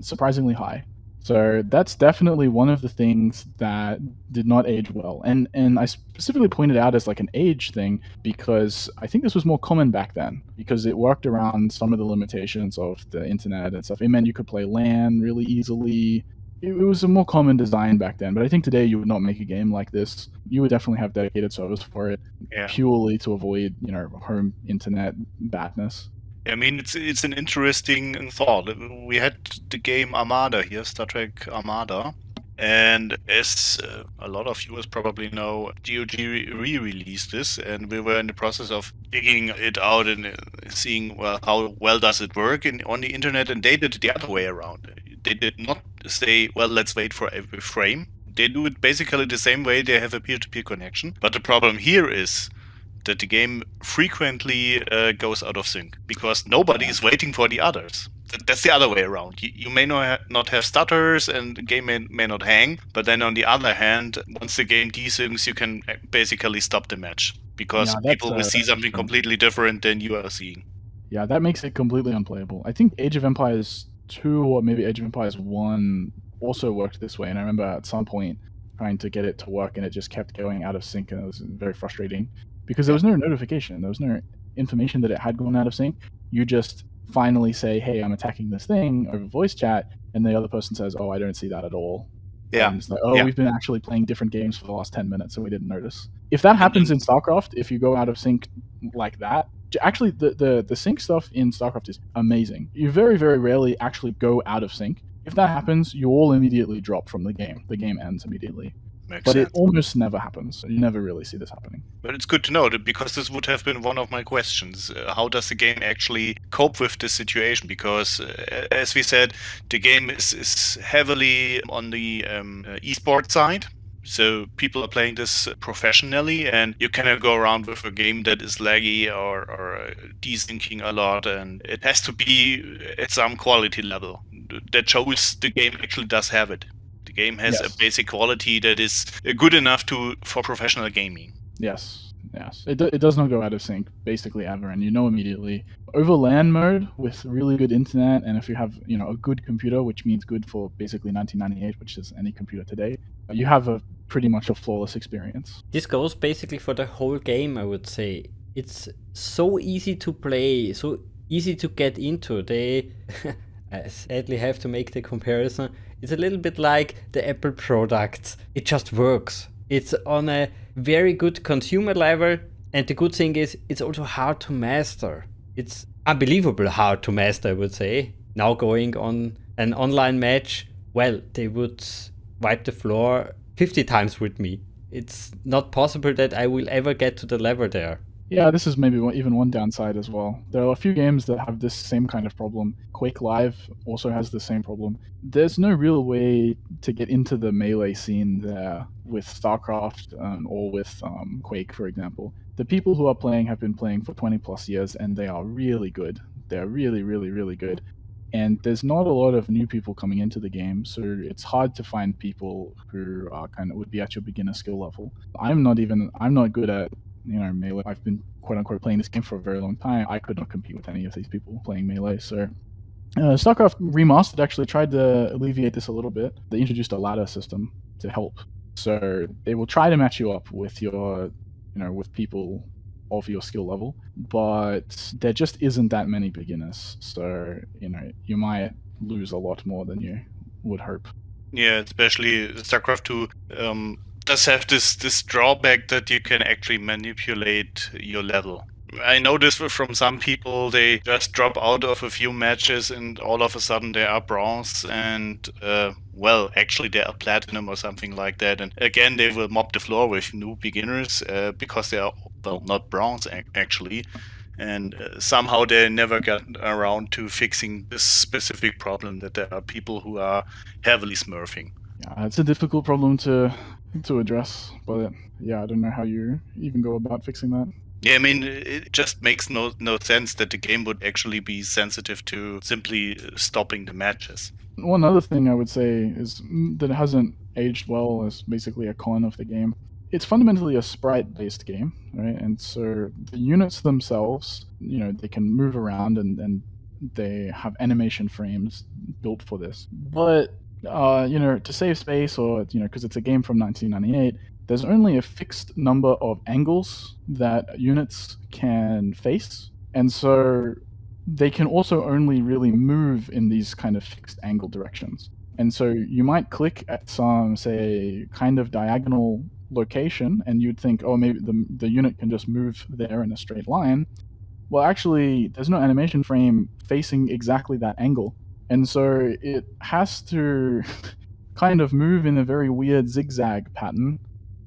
S2: surprisingly high. So that's definitely one of the things that did not age well. And I specifically pointed out as like an age thing because I think this was more common back then, because it worked around some of the limitations of the internet and stuff. It meant you could play LAN really easily. it was a more common design back then, but I think today you would not make a game like this. You would definitely have dedicated servers for it, purely to avoid, home internet badness.
S3: I mean, it's an interesting thought. We had the game Armada here, Star Trek Armada, and as a lot of viewers probably know, GOG re-released this, and we were in the process of digging it out and seeing, well, how well does it work on the internet, and they did it the other way around. They did not say, well, let's wait for every frame. They do it basically the same way. They have a peer-to-peer connection. But the problem here is that the game frequently goes out of sync because nobody is waiting for the others. That's the other way around. You may not have stutters and the game may not hang, but then on the other hand, once the game desyncs, you can basically stop the match because people will see something completely different than you are seeing.
S2: Yeah, that makes it completely unplayable. I think Age of Empires 2 or maybe Age of Empires 1 also worked this way, and I remember at some point trying to get it to work and it just kept going out of sync, and it was very frustrating because there was no notification, there was no information that it had gone out of sync. You just finally say, hey, I'm attacking this thing over voice chat, and the other person says, oh, I don't see that at all.
S3: Yeah.
S2: And it's like, we've been actually playing different games for the last 10 minutes and we didn't notice. If that happens in StarCraft, if you go out of sync like that, actually the sync stuff in StarCraft is amazing. You very, very rarely actually go out of sync. If that happens, you all immediately drop from the game. The game ends immediately. Makes sense. It almost never happens. You never really see this happening.
S3: But it's good to know that, because this would have been one of my questions. How does the game actually cope with this situation? Because, as we said, the game is heavily on the esports side. So people are playing this professionally, and you cannot go around with a game that is laggy or desyncing a lot, and it has to be at some quality level that shows the game actually does have it. The game has a basic quality that is good enough for professional gaming.
S2: Yes. It does not go out of sync basically ever, and you know immediately. Over LAN mode with really good internet, and if you have a good computer, which means good for basically 1998, which is any computer today, you have pretty much a flawless experience.
S1: This goes basically for the whole game, I would say. It's so easy to play, so easy to get into. I sadly have to make the comparison. It's a little bit like the Apple products. It just works. It's on a very good consumer level, and the good thing is it's also hard to master. It's unbelievable hard to master, I would say. Now going on an online match, well, they would wipe the floor 50 times with me. It's not possible that I will ever get to the level there.
S2: Yeah, this is maybe even one downside as well. There are a few games that have this same kind of problem. Quake Live also has the same problem. There's no real way to get into the melee scene there with StarCraft or with Quake, for example. The people who are playing have been playing for 20 plus years, and they are really good. They're really, really, really good. And there's not a lot of new people coming into the game, so it's hard to find people who are would be at your beginner skill level. I'm not good at melee. I've been quote unquote playing this game for a very long time. I could not compete with any of these people playing melee. So StarCraft Remastered actually tried to alleviate this a little bit. They introduced a ladder system to help. So they will try to match you up with your, with people of your skill level, but there just isn't that many beginners. So, you might lose a lot more than you would hope.
S3: Yeah, especially StarCraft 2 does have this drawback that you can actually manipulate your level. I know this from some people. They just drop out of a few matches and all of a sudden they are bronze and actually they are platinum or something like that. And again, they will mop the floor with new beginners because they are not bronze actually. And somehow they never got around to fixing this specific problem that there are people who are heavily smurfing.
S2: Yeah, it's a difficult problem to address, but I don't know how you even go about fixing that.
S3: Yeah, I mean, it just makes no sense that the game would actually be sensitive to simply stopping the matches.
S2: One other thing I would say is that it hasn't aged well as basically a con of the game. It's fundamentally a sprite-based game, right? And so the units themselves, they can move around and they have animation frames built for this. But to save space or, because it's a game from 1998, there's only a fixed number of angles that units can face. And so they can also only really move in these kind of fixed angle directions. And so you might click at some, say, kind of diagonal location, and you'd think, oh, maybe the unit can just move there in a straight line. Well, actually, there's no animation frame facing exactly that angle. And so it has to kind of move in a very weird zigzag pattern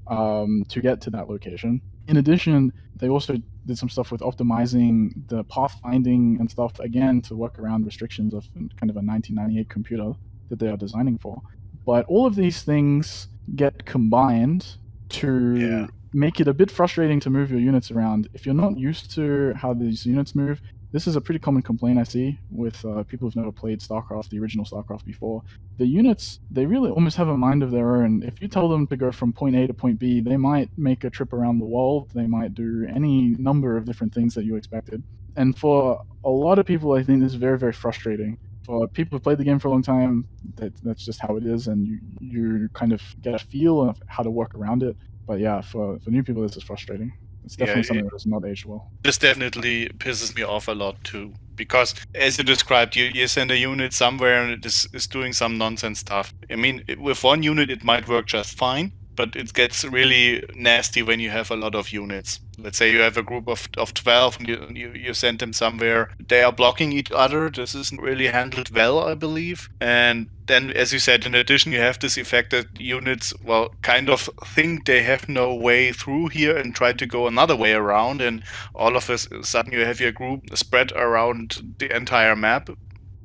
S2: to get to that location. In addition, they also did some stuff with optimizing the pathfinding and stuff, again, to work around restrictions of kind of a 1998 computer that they are designing for. But all of these things get combined to make it a bit frustrating to move your units around. If you're not used to how these units move, this is a pretty common complaint I see with people who've never played StarCraft, the original StarCraft before. The units, they really almost have a mind of their own. If you tell them to go from point A to point B, they might make a trip around the world. They might do any number of different things that you expected. And for a lot of people, I think this is very, very frustrating. For people who've played the game for a long time, that's just how it is, and you kind of get a feel of how to work around it. But yeah, for new people, this is frustrating. It's definitely something that has not aged well.
S3: This definitely pisses me off a lot too, because as you described, you send a unit somewhere and it is doing some nonsense stuff. I mean, with one unit it might work just fine, but it gets really nasty when you have a lot of units. Let's say you have a group of 12 and you send them somewhere. They are blocking each other. This isn't really handled well, I believe. And then, as you said, in addition, you have this effect that units, well, kind of think they have no way through here and try to go another way around. And all of a sudden you have your group spread around the entire map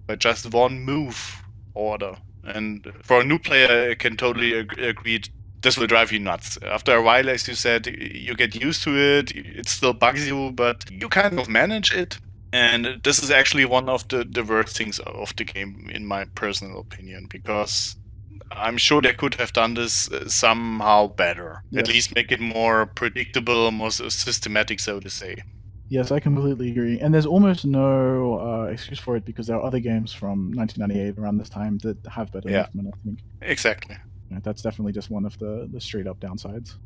S3: by just one move order. And for a new player, I can totally agree. This will drive you nuts. After a while, as you said, you get used to it. It still bugs you, but you kind of manage it. And this is actually one of the worst things of the game, in my personal opinion, because I'm sure they could have done this somehow better. Yes. At least make it more predictable, more systematic, so to say.
S2: Yes, I completely agree. And there's almost no excuse for it, because there are other games from 1998 around this time that have better movement, I think.
S3: Exactly.
S2: That's definitely just one of the straight up downsides.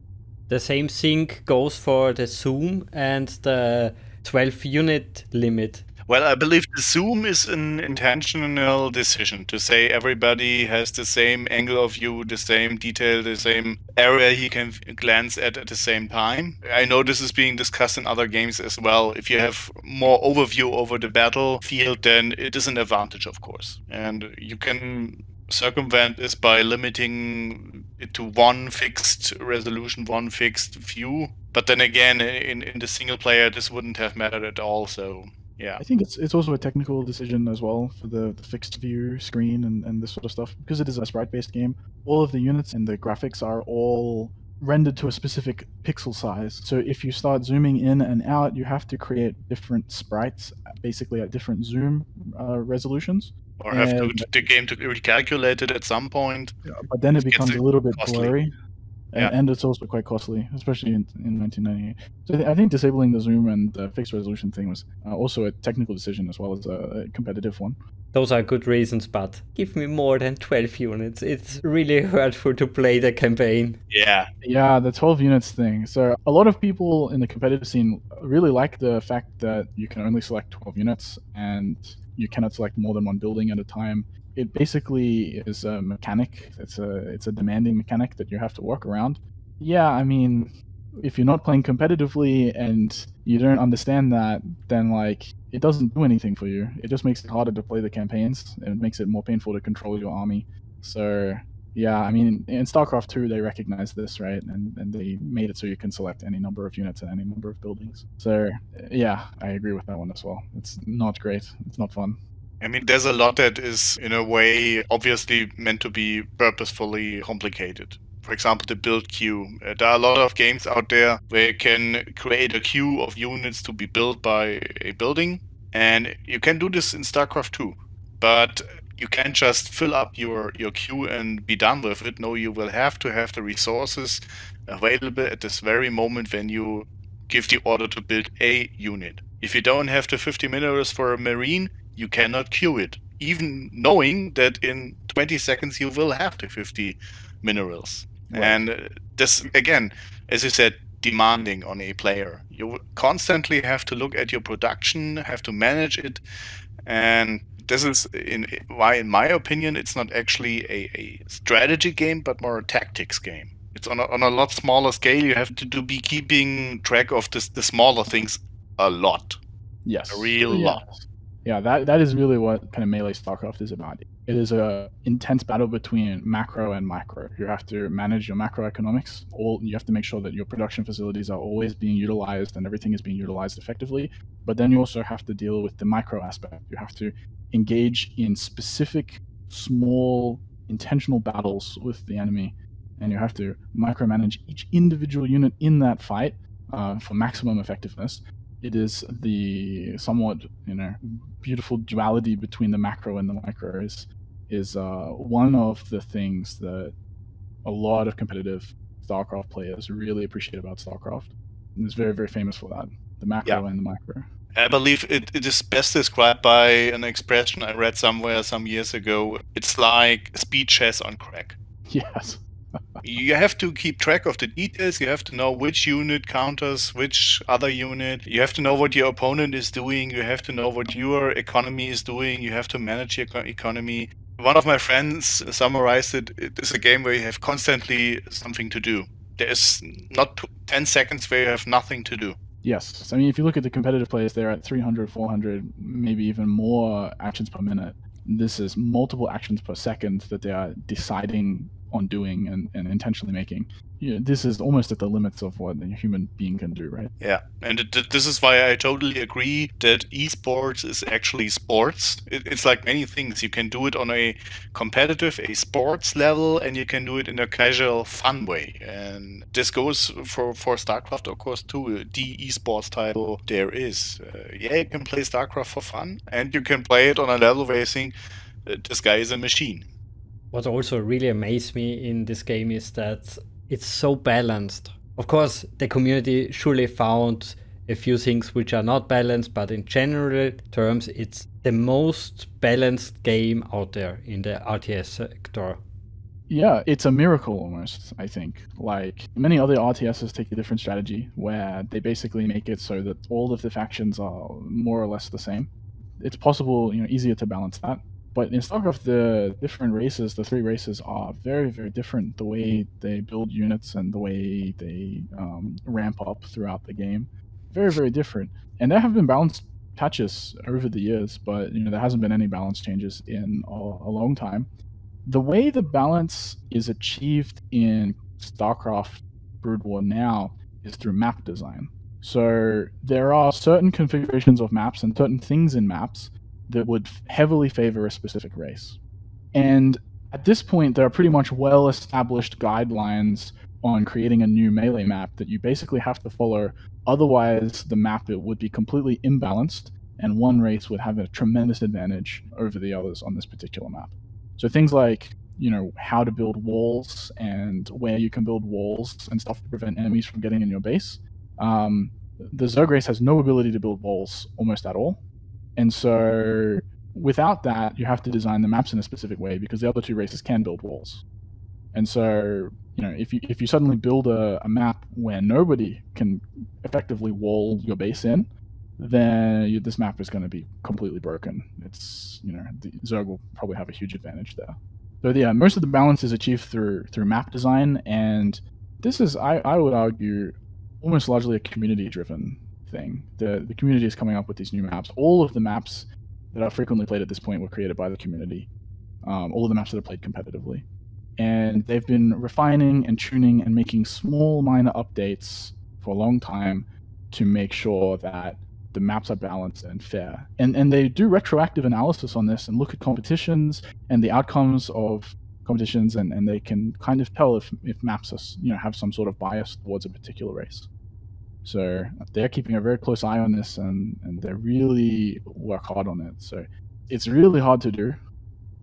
S1: The same thing goes for the zoom and the 12 unit limit.
S3: Well, I believe the zoom is an intentional decision to say everybody has the same angle of view, the same detail, the same area he can glance at the same time. I know this is being discussed in other games as well. If you have more overview over the battlefield, then it is an advantage, of course. And you can circumvent this by limiting it to one fixed resolution, one fixed view. But then again, in the single player, this wouldn't have mattered at all. So yeah,
S2: I think it's also a technical decision as well for the fixed view screen and this sort of stuff, because it is a sprite-based game. All of the units and the graphics are all rendered to a specific pixel size. So if you start zooming in and out, you have to create different sprites, basically at different zoom resolutions.
S3: Or have the game to recalculate it at some point.
S2: But then it becomes a little bit blurry. And it's also quite costly, especially in 1998. So I think disabling the zoom and the fixed resolution thing was also a technical decision as well as a competitive one.
S1: Those are good reasons, but give me more than 12 units. It's really hurtful to play the campaign.
S3: Yeah,
S2: the 12 units thing. So a lot of people in the competitive scene really like the fact that you can only select 12 units and you cannot select more than one building at a time. It basically is a mechanic. It's a demanding mechanic that you have to work around. Yeah, I mean, if you're not playing competitively and you don't understand that, then it doesn't do anything for you. It just makes it harder to play the campaigns, and it makes it more painful to control your army. So yeah, I mean, in StarCraft 2, they recognized this, right? And they made it so you can select any number of units and any number of buildings. So yeah, I agree with that one as well. It's not great. It's not fun.
S3: I mean, there's a lot that is, in a way, obviously meant to be purposefully complicated. For example, the build queue. There are a lot of games out there where you can create a queue of units to be built by a building. And you can do this in StarCraft 2. But you can't just fill up your queue and be done with it. No, you will have to have the resources available at this very moment when you give the order to build a unit. If you don't have the 50 minerals for a marine, you cannot queue it, even knowing that in 20 seconds you will have the 50 minerals. Right. And this, again, as you said, demanding on a player. You constantly have to look at your production, have to manage it, and this is why, in my opinion, it's not actually a strategy game, but more a tactics game. It's on a lot smaller scale. You have to be keeping track of the smaller things a lot.
S2: Yes.
S3: A real lot.
S2: Yeah, that is really what kind of melee StarCraft is about. It is a intense battle between macro and micro. You have to manage your macroeconomics. You have to make sure that your production facilities are always being utilized and everything is being utilized effectively. But then you also have to deal with the micro aspect. You have to engage in specific, small, intentional battles with the enemy, and you have to micromanage each individual unit in that fight for maximum effectiveness. It is the somewhat, beautiful duality between the macro and the micro is one of the things that a lot of competitive StarCraft players really appreciate about StarCraft. And it's very, very famous for that, the macro and the micro.
S3: I believe it is best described by an expression I read somewhere some years ago. It's like speed chess on crack.
S2: Yes.
S3: You have to keep track of the details. You have to know which unit counters which other unit. You have to know what your opponent is doing. You have to know what your economy is doing. You have to manage your economy. One of my friends summarized it. It is a game where you have constantly something to do. There's not 10 seconds where you have nothing to do.
S2: Yes. I mean, if you look at the competitive players, they're at 300, 400, maybe even more actions per minute. This is multiple actions per second that they are deciding on doing and intentionally making. This is almost at the limits of what a human being can do, right?
S3: Yeah, and this is why I totally agree that esports is actually sports. It's like many things. You can do it on a competitive, a sports level, and you can do it in a casual, fun way. And this goes for StarCraft, of course, too. The esports title there is. You can play StarCraft for fun, and you can play it on a level where you think, this guy is a machine.
S1: What also really amazed me in this game is that it's so balanced. Of course, the community surely found a few things which are not balanced, but in general terms, it's the most balanced game out there in the RTS sector.
S2: Yeah, it's a miracle almost, I think. Like, many other RTSs take a different strategy where they basically make it so that all of the factions are more or less the same. It's possible, easier to balance that. But in StarCraft, the different races, the three races, are very, very different. The way they build units and the way they ramp up throughout the game, very, very different. And there have been balance patches over the years, but there hasn't been any balance changes in a long time. The way the balance is achieved in StarCraft Brood War now is through map design. So there are certain configurations of maps and certain things in maps that would heavily favor a specific race. And at this point, there are pretty much well-established guidelines on creating a new melee map that you basically have to follow. Otherwise, the map would be completely imbalanced, and one race would have a tremendous advantage over the others on this particular map. So things like, how to build walls and where you can build walls and stuff to prevent enemies from getting in your base. The Zerg race has no ability to build walls almost at all. And so without that, you have to design the maps in a specific way because the other two races can build walls. And so, if you suddenly build a map where nobody can effectively wall your base in, then this map is going to be completely broken. It's, the Zerg will probably have a huge advantage there. So yeah, most of the balance is achieved through map design, and this is, I would argue, almost largely a community-driven thing. The community is coming up with these new maps. All of the maps that are frequently played at this point were created by the community. All of the maps that are played competitively. And they've been refining and tuning and making small minor updates for a long time to make sure that the maps are balanced and fair. And they do retroactive analysis on this and look at competitions and the outcomes of competitions, and they can kind of tell if maps are, have some sort of bias towards a particular race. So they're keeping a very close eye on this, and they really work hard on it. So it's really hard to do,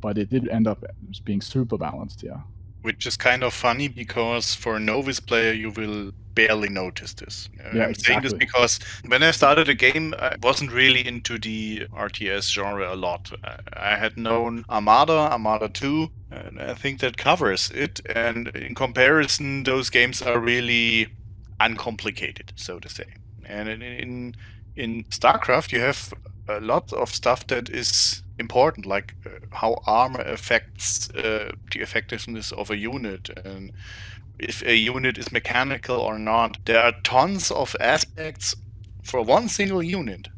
S2: but it did end up being super balanced, yeah.
S3: Which is kind of funny because for a novice player, you will barely notice this.
S2: Yeah,
S3: I'm saying this because when I started the game, I wasn't really into the RTS genre a lot. I had known Armada 2, and I think that covers it. And in comparison, those games are really uncomplicated, so to say. And in StarCraft, you have a lot of stuff that is important, like how armor affects the effectiveness of a unit, and if a unit is mechanical or not. There are tons of aspects for one single unit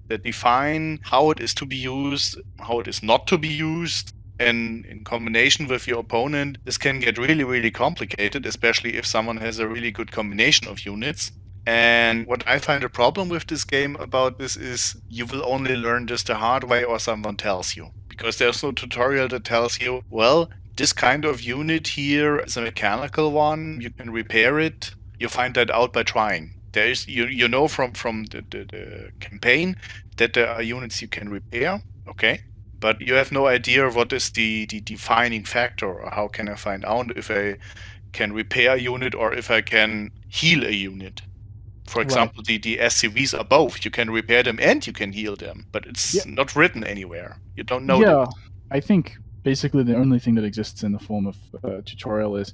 S3: that define how it is to be used, how it is not to be used. And in combination with your opponent, this can get really, really complicated, especially if someone has a really good combination of units. And what I find a problem with this game about this is you will only learn this the hard way or someone tells you. Because there's no tutorial that tells you, well, this kind of unit here is a mechanical one, you can repair it. You find that out by trying. There is, you know from the campaign that there are units you can repair, okay? But you have no idea what is the defining factor, or how can I find out if I can repair a unit or if I can heal a unit. For example, the SCVs are both. You can repair them and you can heal them, but it's not written anywhere. You don't know that.
S2: I think basically the only thing that exists in the form of tutorial is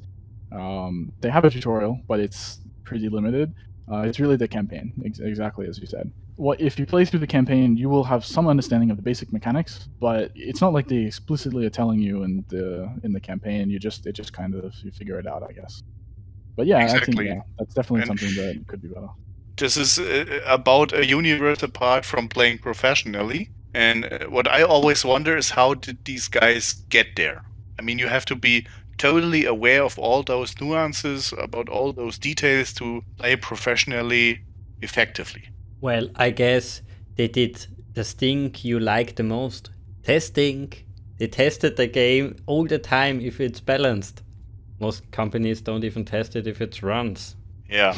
S2: they have a tutorial, but it's pretty limited. It's really the campaign, exactly as you said. If you play through the campaign, you will have some understanding of the basic mechanics, but it's not like they explicitly are telling you in the campaign. It just kind of, you figure it out, I guess. But yeah,
S3: exactly.
S2: I think that's definitely something that could be better.
S3: This is about a universe apart from playing professionally. And what I always wonder is, how did these guys get there? I mean, you have to be totally aware of all those nuances, about all those details to play professionally effectively.
S1: Well, I guess they did the thing you like the most. Testing. They tested the game all the time if it's balanced. Most companies don't even test it if it runs.
S3: Yeah.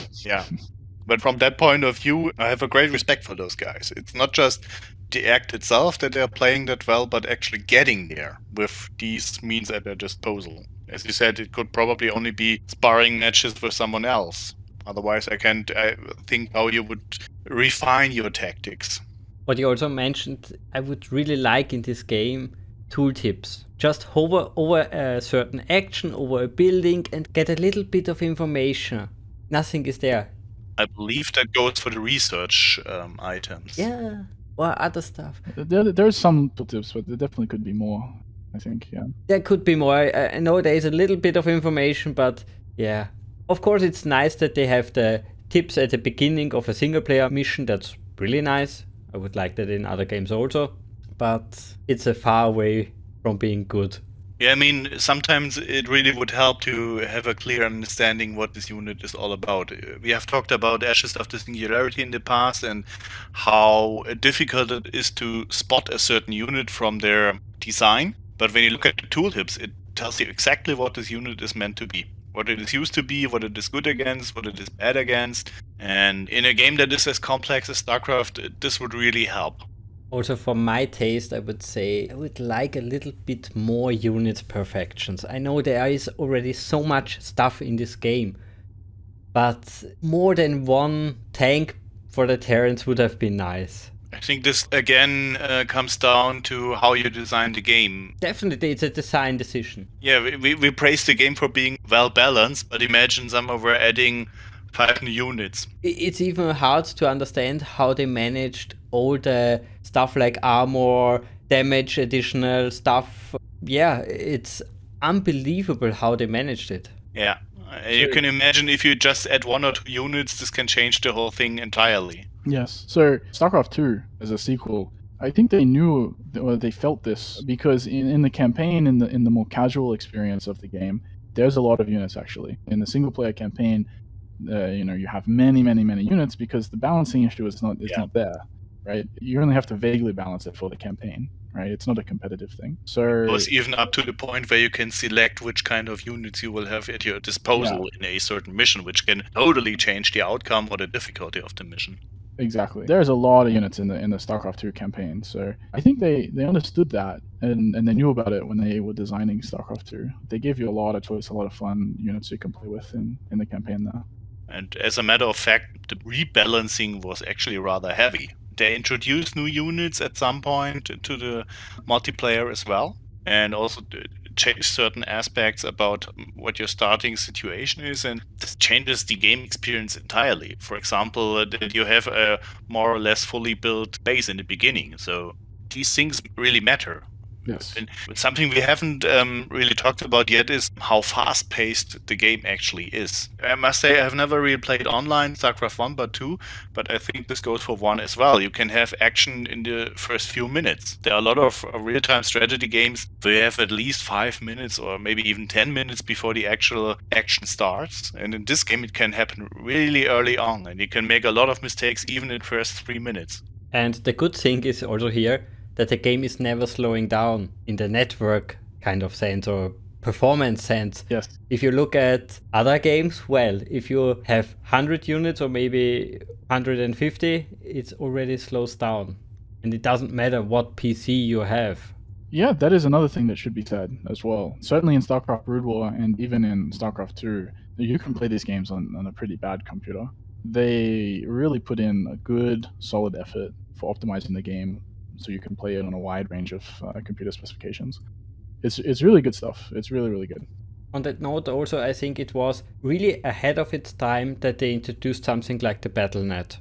S3: But from that point of view, I have a great respect for those guys. It's not just the act itself that they're playing that well, but actually getting there with these means at their disposal. As you said, it could probably only be sparring matches with someone else. Otherwise, I think how you would refine your tactics.
S1: What you also mentioned, I would really like in this game tooltips. Just hover over a certain action, over a building, and get a little bit of information. Nothing is there.
S3: I believe that goes for the research items.
S1: Yeah, or other stuff.
S2: There's some tooltips, but there definitely could be more, I think, yeah.
S1: There could be more. I know there is a little bit of information, but yeah. Of course, it's nice that they have the tips at the beginning of a single-player mission. That's really nice. I would like that in other games also. But it's a far way from being good.
S3: Yeah, I mean, sometimes it really would help to have a clear understanding what this unit is all about. We have talked about Ashes of the Singularity in the past and how difficult it is to spot a certain unit from their design. But when you look at the tooltips, it tells you exactly what this unit is meant to be. What it is used to be, what it is good against, what it is bad against. And in a game that is as complex as StarCraft, this would really help.
S1: Also, for my taste, I would say I would like a little bit more unit perfections. I know there is already so much stuff in this game, but more than one tank for the Terrans would have been nice.
S3: I think this again comes down to how you design the game.
S1: Definitely, it's a design decision.
S3: Yeah, we praise the game for being well balanced, but imagine someone were adding 5 new units.
S1: It's even hard to understand how they managed all the stuff like armor, damage, additional stuff. Yeah, it's unbelievable how they managed it.
S3: Yeah, you can imagine if you just add 1 or 2 units, this can change the whole thing entirely.
S2: Yes. So StarCraft 2 as a sequel, I think they knew, or they felt this, because in the campaign, in the more casual experience of the game, there's a lot of units actually. In the single player campaign, you have many units because the balancing issue is not there, right? You only have to vaguely balance it for the campaign, right? It's not a competitive thing. So
S3: it was even up to the point where you can select which kind of units you will have at your disposal in a certain mission, which can totally change the outcome or the difficulty of the mission.
S2: Exactly. There's a lot of units in the StarCraft 2 campaign, so I think they understood that and they knew about it when they were designing StarCraft 2. They gave you a lot of choice, a lot of fun units you can play with in the campaign there.
S3: And as a matter of fact, the rebalancing was actually rather heavy. They introduced new units at some point to the multiplayer as well, and also change certain aspects about what your starting situation is, and this changes the game experience entirely. For example, that you have a more or less fully built base in the beginning, so these things really matter.
S2: Yes.
S3: And something we haven't really talked about yet is how fast-paced the game actually is. I must say I've never really played online StarCraft 1 but 2, but I think this goes for 1 as well. You can have action in the first few minutes. There are a lot of real-time strategy games where you have at least 5 minutes or maybe even 10 minutes before the actual action starts. And in this game it can happen really early on, and you can make a lot of mistakes even in the first 3 minutes.
S1: And the good thing is also here that the game is never slowing down in the network kind of sense or performance sense.
S2: Yes.
S1: If you look at other games, well, if you have 100 units or maybe 150, it already slows down. And it doesn't matter what PC you have.
S2: Yeah, that is another thing that should be said as well. Certainly in StarCraft Brood War and even in StarCraft 2, you can play these games on a pretty bad computer. They really put in a good, solid effort for optimizing the game so you can play it on a wide range of computer specifications. It's really good stuff. It's really, really good.
S1: On that note, also, I think it was really ahead of its time that they introduced something like the BattleNet.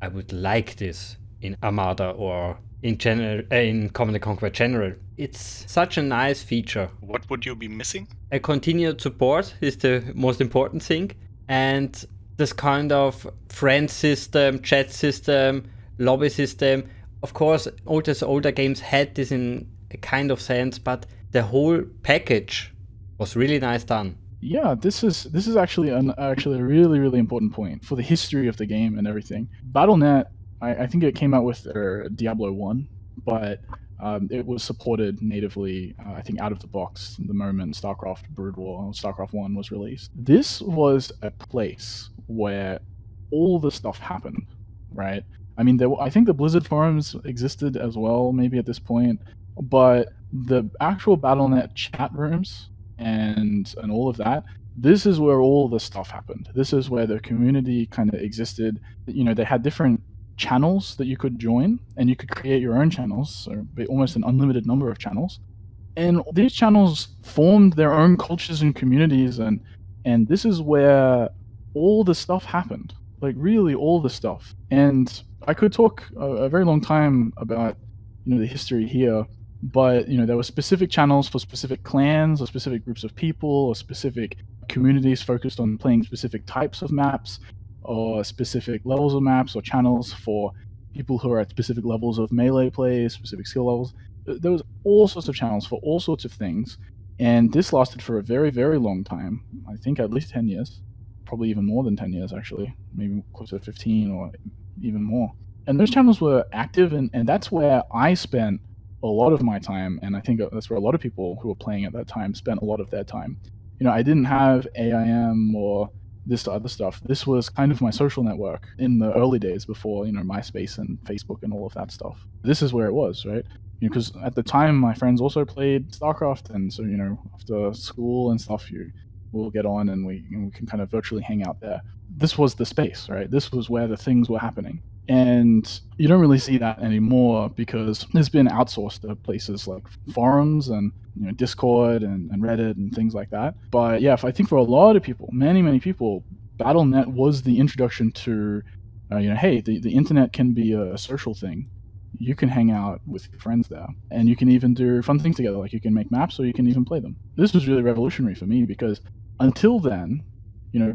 S1: I would like this in Armada or in Command & Conquer General. It's such a nice feature.
S3: What would you be missing?
S1: A continued support is the most important thing, and this kind of friend system, chat system, lobby system. Of course, all these older games had this in a kind of sense, but the whole package was really nice done.
S2: Yeah, this is actually a really, really important point for the history of the game and everything. BattleNet, I think it came out with Diablo 1, but it was supported natively, I think, out of the box the moment StarCraft Brood War or StarCraft 1 was released. This was a place where all the stuff happened, right? I mean, I think the Blizzard forums existed as well, maybe at this point, but the actual BattleNet chat rooms and all of that, this is where all the stuff happened. This is where the community kind of existed. You know, they had different channels that you could join, and you could create your own channels, so almost an unlimited number of channels. And these channels formed their own cultures and communities, and this is where all the stuff happened. Like, really all the stuff. And I could talk a very long time about, the history here, but, there were specific channels for specific clans or specific groups of people or specific communities focused on playing specific types of maps or specific levels of maps or channels for people who are at specific levels of melee play, specific skill levels. There was all sorts of channels for all sorts of things, and this lasted for a very, very long time. I think at least 10 years, probably even more than 10 years actually, maybe closer to 15 or even more. And those channels were active, and that's where I spent a lot of my time, and I think that's where a lot of people who were playing at that time spent a lot of their time. I didn't have AIM or this other stuff. This was kind of my social network in the early days before, MySpace and Facebook and all of that stuff. This is where it was, right? Because at the time, my friends also played StarCraft, and so, after school and stuff, we'll get on and we can kind of virtually hang out there. This was the space, right? This was where the things were happening. And you don't really see that anymore because it's been outsourced to places like forums and Discord and Reddit and things like that. But yeah, I think for a lot of people, many people, BattleNet was the introduction to, hey, the internet can be a social thing. You can hang out with your friends there, and you can even do fun things together, like you can make maps or you can even play them. This was really revolutionary for me because until then,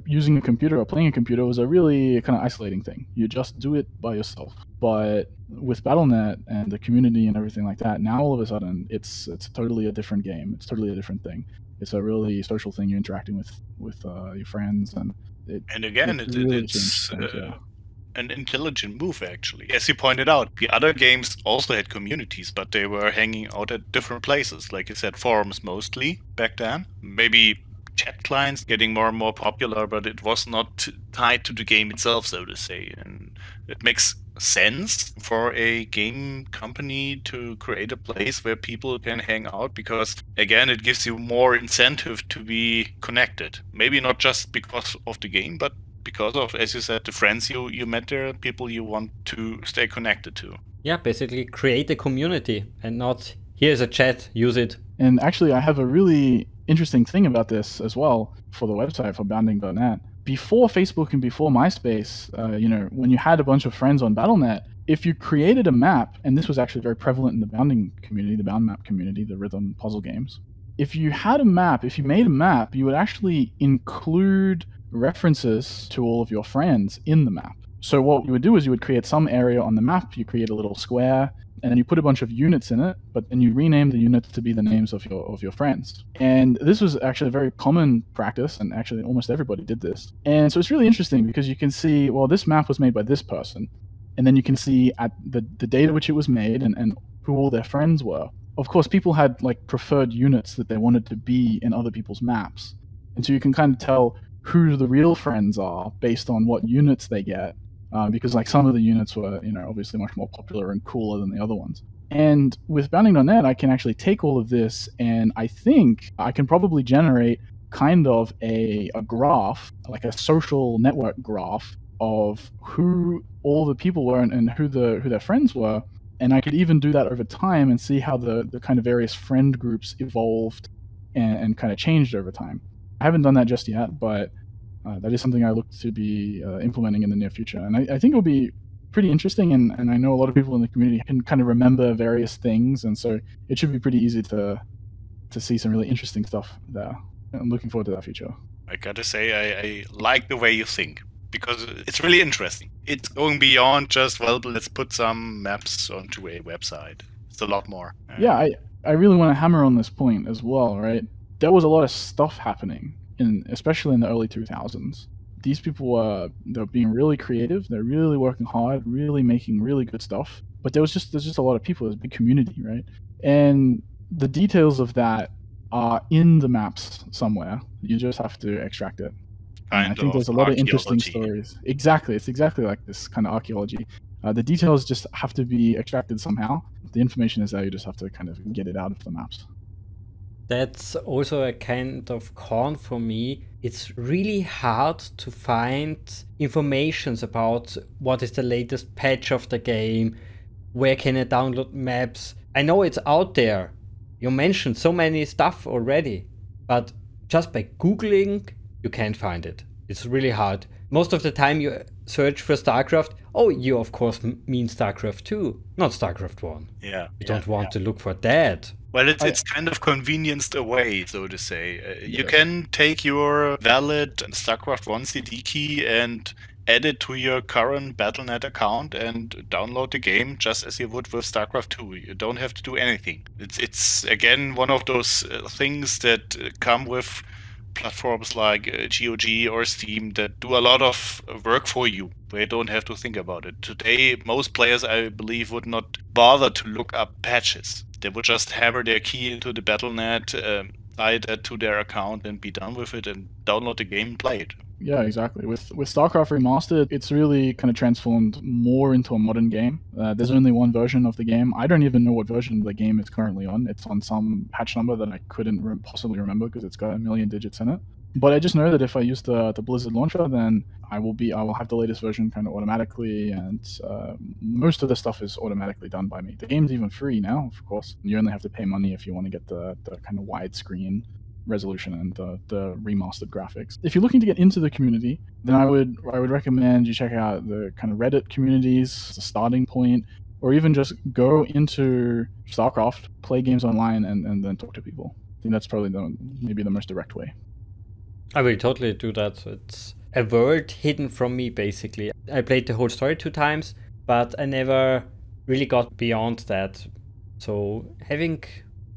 S2: using a computer or playing a computer was a really kind of isolating thing. You just do it by yourself. But with BattleNet and the community and everything like that, now all of a sudden it's totally a different game. It's totally a different thing. It's a really social thing. You're interacting with your friends, and
S3: it's an intelligent move, actually. As you pointed out, the other games also had communities, but they were hanging out at different places. Like you said, forums mostly back then. Maybe chat clients getting more and more popular, but it was not tied to the game itself, so to say. And it makes sense for a game company to create a place where people can hang out because, again, it gives you more incentive to be connected. Maybe not just because of the game, but because of, as you said, the friends you met there, people you want to stay connected to.
S1: Yeah, basically create a community and not, here's a chat, use it.
S2: And actually, I have a really interesting thing about this as well for the website, for bounding.net. Before Facebook and before MySpace, when you had a bunch of friends on BattleNet, if you created a map, and this was actually very prevalent in the bounding community, the bound map community, the rhythm puzzle games, if you had a map, if you made a map, you would actually include references to all of your friends in the map. So what you would do is you would create some area on the map, you create a little square, and then you put a bunch of units in it, but then you rename the units to be the names of your friends. And this was actually a very common practice, and actually almost everybody did this. And so it's really interesting because you can see, well, this map was made by this person, and then you can see at the date at which it was made and who all their friends were. Of course, people had like preferred units that they wanted to be in other people's maps. And so you can kind of tell who the real friends are based on what units they get. Because like some of the units were, obviously much more popular and cooler than the other ones. And with Bounding.net, I can actually take all of this, and I think I can probably generate kind of a graph, like a social network graph of who all the people were and who their friends were. And I could even do that over time and see how the kind of various friend groups evolved and kind of changed over time. I haven't done that just yet, but that is something I look to be implementing in the near future. And I think it'll be pretty interesting, and I know a lot of people in the community can kind of remember various things, and so it should be pretty easy to see some really interesting stuff there. I'm looking forward to that future.
S3: I gotta say, I like the way you think, because it's really interesting. It's going beyond just, well, let's put some maps onto a website. It's a lot more.
S2: Yeah, I really want to hammer on this point as well, right? There was a lot of stuff happening, especially in the early 2000s. These people they're being really creative, they're really working hard, really making really good stuff. But there's just a lot of people, there's a big community, right? And the details of that are in the maps somewhere. You just have to extract it. I think there's a lot of interesting stories. Exactly, it's exactly like this kind of archaeology. The details just have to be extracted somehow. The information is there, you just have to kind of get it out of the maps.
S1: That's also a kind of con for me. It's really hard to find informations about what is the latest patch of the game, where can I download maps. I know it's out there. You mentioned so many stuff already, but just by Googling, you can't find it. It's really hard. Most of the time you search for StarCraft. Oh, you of course mean StarCraft 2, not StarCraft 1.
S3: Yeah.
S1: You don't want to look for that.
S3: Well, it's kind of convenienced away, so to say. You can take your valid StarCraft 1 CD key and add it to your current Battle.net account and download the game just as you would with StarCraft 2. You don't have to do anything. It's again one of those things that come with platforms like GOG or Steam that do a lot of work for you, where you don't have to think about it. Today, most players, I believe, would not bother to look up patches. They would just hammer their key into the Battle.net, add it to their account and be done with it and download the game and play it.
S2: Yeah, exactly. With StarCraft Remastered, it's really kind of transformed more into a modern game. There's only one version of the game. I don't even know what version the game is currently on. It's on some patch number that I couldn't possibly remember because it's got a million digits in it. But I just know that if I use the Blizzard launcher, then I will have the latest version kind of automatically, and most of the stuff is automatically done by me. The game's even free now, of course. You only have to pay money if you want to get the kind of widescreen resolution and the remastered graphics. If you're looking to get into the community, then I would recommend you check out the kind of Reddit communities as a starting point, or even just go into StarCraft, play games online, and then talk to people. I think that's probably maybe the most direct way.
S1: I will totally do that. It's a world hidden from me, basically. I played the whole story 2 times, but I never really got beyond that. So having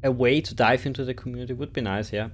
S1: a way to dive into the community would be nice, yeah.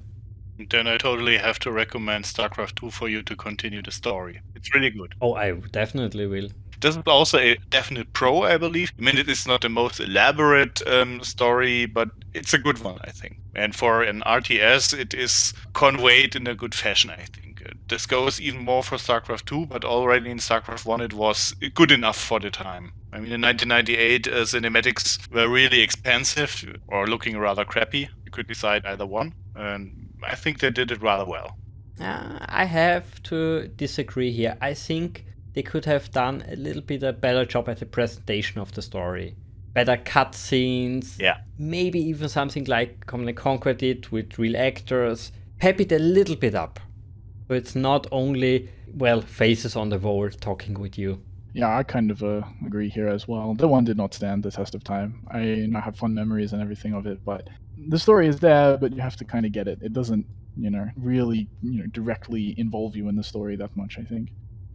S3: Then I totally have to recommend StarCraft 2 for you to continue the story. It's really good.
S1: Oh, I definitely will.
S3: This is also a definite pro, I believe. I mean, it is not the most elaborate story, but it's a good one, I think. And for an RTS, it is conveyed in a good fashion, I think. This goes even more for StarCraft 2, but already in StarCraft 1 it was good enough for the time. I mean, in 1998, cinematics were really expensive or looking rather crappy. You could decide either one, and I think they did it rather well.
S1: I have to disagree here. I think they could have done a little bit a better job at the presentation of the story. Better cutscenes.
S3: Yeah.
S1: Maybe even something like Command & Conquer did with real actors. Pep it a little bit up. So it's not only, well, faces on the wall talking with you.
S2: Yeah, I kind of agree here as well. The one did not stand the test of time. I have fond memories and everything of it, but the story is there, but you have to kind of get it. It doesn't, really, directly involve you in the story that much, I think.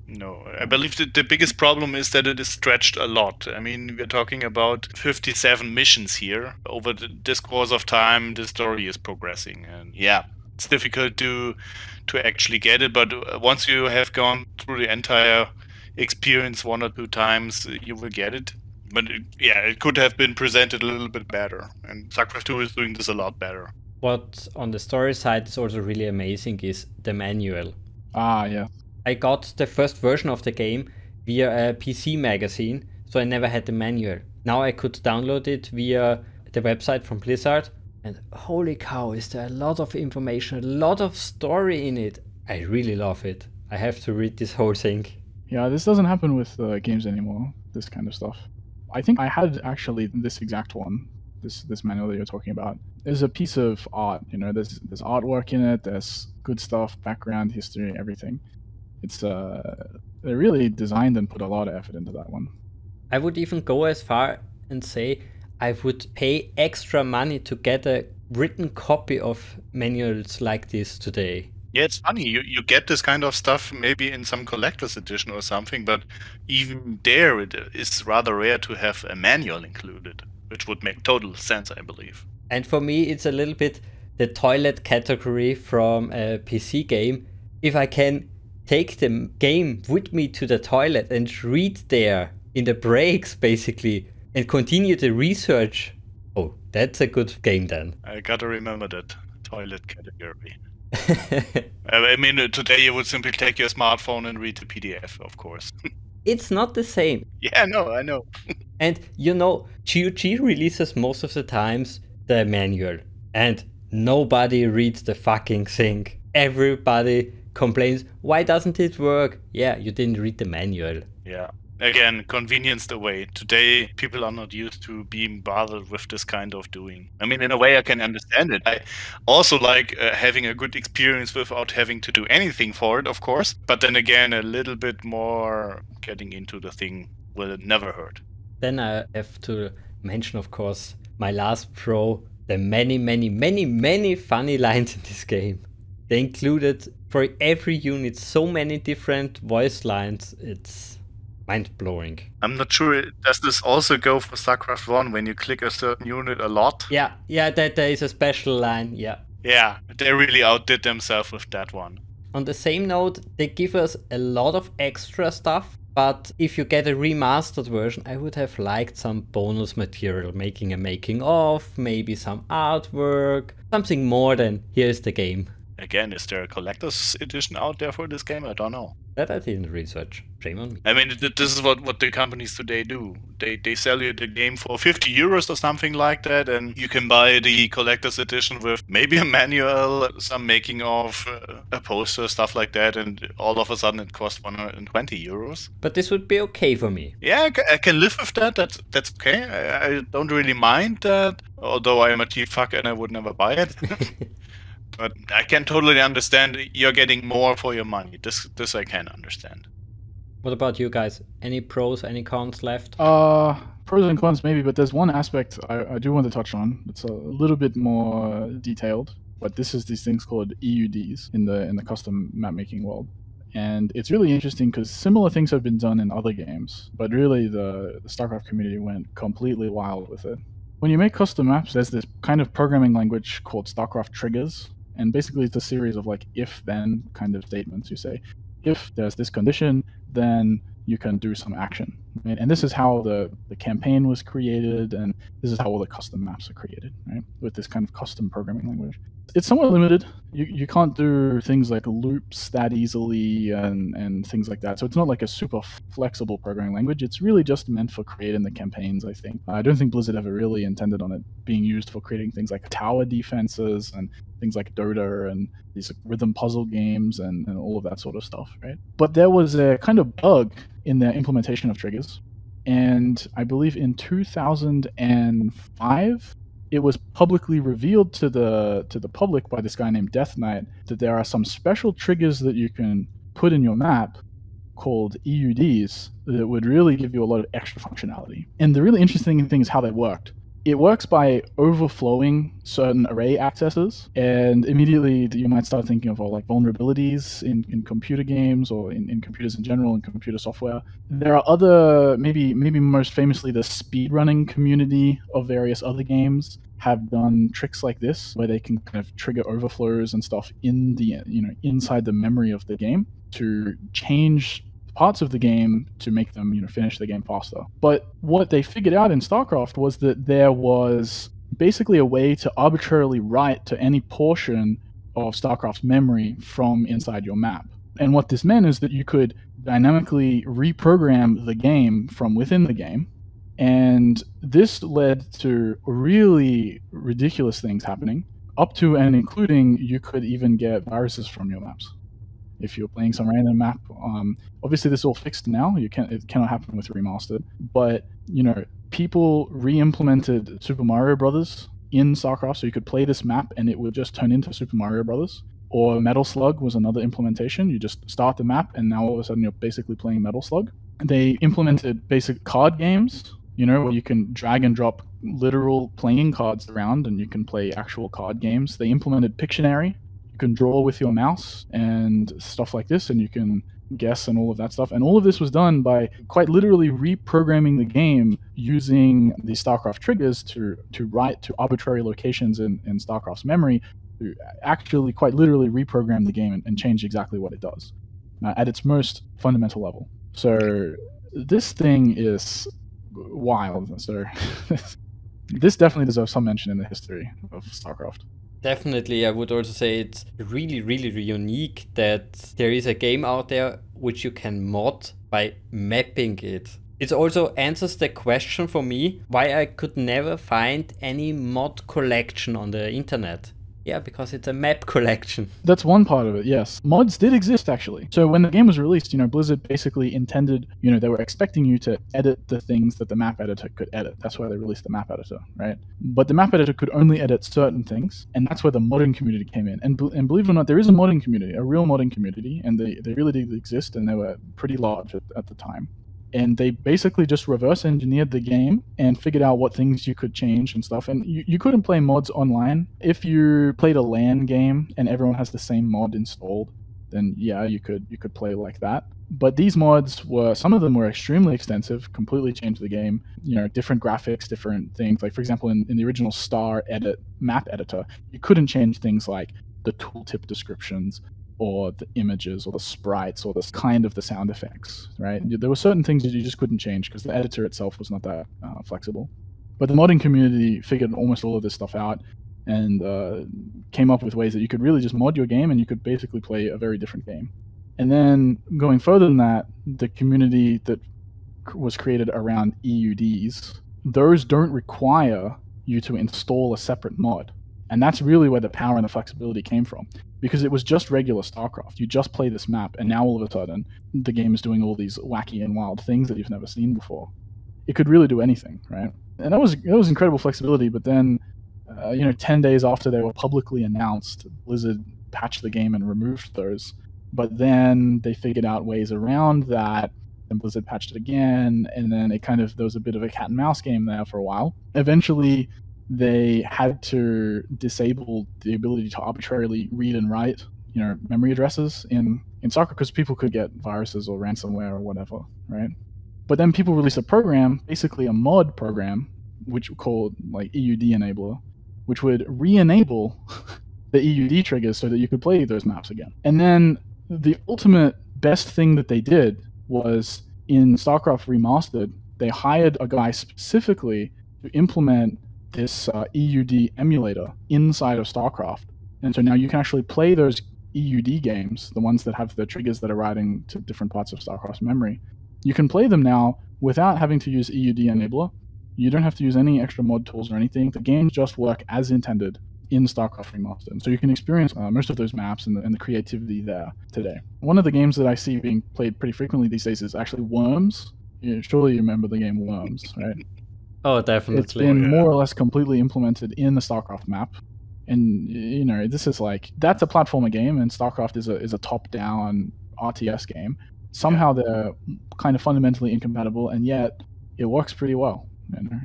S3: No, I believe that the biggest problem is that it is stretched a lot. I mean, we're talking about 57 missions here. Over this course of time, the story is progressing. And yeah, it's difficult to actually get it. But once you have gone through the entire experience 1 or 2 times, you will get it. But it could have been presented a little bit better. And StarCraft 2 is doing this a lot better.
S1: What on the story side is also really amazing is the manual.
S2: Ah, yeah.
S1: I got the first version of the game via a PC magazine, so I never had the manual. Now I could download it via the website from Blizzard, and holy cow, is there a lot of information, a lot of story in it. I really love it. I have to read this whole thing.
S2: Yeah, this doesn't happen with games anymore, this kind of stuff. I think I had actually this exact one, this manual that you're talking about. There's a piece of art, there's artwork in it, there's good stuff, background, history, everything. It's they really designed and put a lot of effort into that one.
S1: I would even go as far and say I would pay extra money to get a written copy of manuals like this today.
S3: Yeah, it's funny. You get this kind of stuff maybe in some collector's edition or something, but even there it is rather rare to have a manual included, which would make total sense, I believe.
S1: And for me, it's a little bit the toilet category from a PC game. If I can take the game with me to the toilet and read there in the breaks, basically, and continue the research. Oh, that's a good game then.
S3: I gotta remember that toilet category. I mean, today you would simply take your smartphone and read the PDF, of course.
S1: It's not the same.
S3: Yeah, no, I know.
S1: And GOG releases most of the times the manual, and nobody reads the fucking thing. Everybody complains, why doesn't it work? Yeah, you didn't read the manual.
S3: Yeah. Again, convenience the way. Today, people are not used to being bothered with this kind of doing. I mean, in a way, I can understand it. I also like having a good experience without having to do anything for it, of course. But then again, a little bit more getting into the thing will never hurt.
S1: Then I have to mention, of course, my last pro, the many, many, many, many funny lines in this game. They included for every unit so many different voice lines. It's mind-blowing.
S3: I'm not sure, does this also go for StarCraft 1 when you click a certain unit a lot?
S1: Yeah, there is a special line, yeah.
S3: Yeah, they really outdid themselves with that one.
S1: On the same note, they give us a lot of extra stuff, but if you get a remastered version, I would have liked some bonus material, making a making of, maybe some artwork, something more than here's the game.
S3: Again, is there a collector's edition out there for this game? I don't know.
S1: That I didn't research. Shame on me.
S3: I mean, this is what the companies today do. They sell you the game for 50 euros or something like that, and you can buy the collector's edition with maybe a manual, some making of, a poster, stuff like that, and all of a sudden it costs 120 euros.
S1: But this would be okay for me.
S3: Yeah, I can live with that. That's okay. I don't really mind that, although I am a cheap fucker and I would never buy it. But I can totally understand you're getting more for your money. This I can understand.
S1: What about you guys? Any pros, any cons left?
S2: Pros and cons maybe, but there's one aspect I do want to touch on. It's a little bit more detailed, but this is these things called EUDs in the custom map making world. And it's really interesting because similar things have been done in other games, but really the StarCraft community went completely wild with it. When you make custom maps, there's this kind of programming language called StarCraft triggers. And basically it's a series of like if-then kind of statements. You say, if there's this condition, then you can do some action. Right? And this is how the campaign was created, and this is how all the custom maps are created, right? With this kind of custom programming language. It's somewhat limited. You can't do things like loops that easily and things like that. So it's not like a super flexible programming language. It's really just meant for creating the campaigns, I think. I don't think Blizzard ever really intended on it being used for creating things like tower defenses and things like Dota and these rhythm puzzle games and all of that sort of stuff, right? But there was a kind of bug in their implementation of triggers. And I believe in 2005, it was publicly revealed to the public by this guy named Death Knight that there are some special triggers that you can put in your map called EUDs that would really give you a lot of extra functionality. And the really interesting thing is how they worked. It works by overflowing certain array accesses, and immediately you might start thinking of all like vulnerabilities in computer games or in computers in general and computer software. There are other, maybe most famously the speedrunning community of various other games have done tricks like this, where they can kind of trigger overflows and stuff in the inside the memory of the game to change parts of the game to make them finish the game faster. But what they figured out in StarCraft was that there was basically a way to arbitrarily write to any portion of StarCraft's memory from inside your map. And what this meant is that you could dynamically reprogram the game from within the game. And this led to really ridiculous things happening, up to and including you could even get viruses from your maps. If you're playing some random map, obviously this is all fixed now. It cannot happen with remastered. But people re-implemented Super Mario Brothers in StarCraft, so you could play this map and it would just turn into Super Mario Brothers. Or Metal Slug was another implementation. You just start the map and now all of a sudden you're basically playing Metal Slug. They implemented basic card games, where you can drag and drop literal playing cards around and you can play actual card games. They implemented Pictionary. You can draw with your mouse and stuff like this, and you can guess and all of that stuff. And all of this was done by quite literally reprogramming the game using the StarCraft triggers to write to arbitrary locations in StarCraft's memory to actually quite literally reprogram the game and change exactly what it does at its most fundamental level. So this thing is wild. So this definitely deserves some mention in the history of StarCraft.
S1: Definitely, I would also say it's really, really unique that there is a game out there which you can mod by mapping it. It also answers the question for me why I could never find any mod collection on the internet. Yeah, because it's a map collection.
S2: That's one part of it, yes. Mods did exist, actually. So when the game was released, Blizzard basically intended, they were expecting you to edit the things that the map editor could edit. That's why they released the map editor, right? But the map editor could only edit certain things, and that's where the modding community came in. And believe it or not, there is a modding community, a real modding community, and they really did exist, and they were pretty large at the time. And they basically just reverse engineered the game and figured out what things you could change and stuff. And you couldn't play mods online. If you played a LAN game and everyone has the same mod installed, then yeah, you could play like that. But these mods some of them were extremely extensive, completely changed the game. Different graphics, different things. Like for example, in the original Star Edit map editor, you couldn't change things like the tooltip descriptions, or the images, or the sprites, or the sound effects, right? There were certain things that you just couldn't change because the editor itself was not that flexible. But the modding community figured almost all of this stuff out and came up with ways that you could really just mod your game and you could basically play a very different game. And then going further than that, the community that was created around EUDs, those don't require you to install a separate mod. And that's really where the power and the flexibility came from. Because it was just regular StarCraft. You just play this map, and now all of a sudden, the game is doing all these wacky and wild things that you've never seen before. It could really do anything, right? And that was incredible flexibility, but then, 10 days after they were publicly announced, Blizzard patched the game and removed those. But then they figured out ways around that, and Blizzard patched it again, and then there was a bit of a cat and mouse game there for a while. Eventually, they had to disable the ability to arbitrarily read and write, memory addresses in StarCraft because people could get viruses or ransomware or whatever, right? But then people released a program, basically a mod program, which we called like EUD enabler, which would re-enable the EUD triggers so that you could play those maps again. And then the ultimate best thing that they did was in StarCraft Remastered, they hired a guy specifically to implement this EUD emulator inside of StarCraft. And so now you can actually play those EUD games, the ones that have the triggers that are writing to different parts of StarCraft's memory. You can play them now without having to use EUD enabler. You don't have to use any extra mod tools or anything. The games just work as intended in StarCraft Remastered. So you can experience most of those maps and the creativity there today. One of the games that I see being played pretty frequently these days is actually Worms. Surely you remember the game Worms, right?
S1: Oh, definitely.
S2: It's been more or less completely implemented in the StarCraft map. And this is that's a platformer game, and StarCraft is a top-down RTS game. somehow they're kind of fundamentally incompatible, and yet it works pretty well.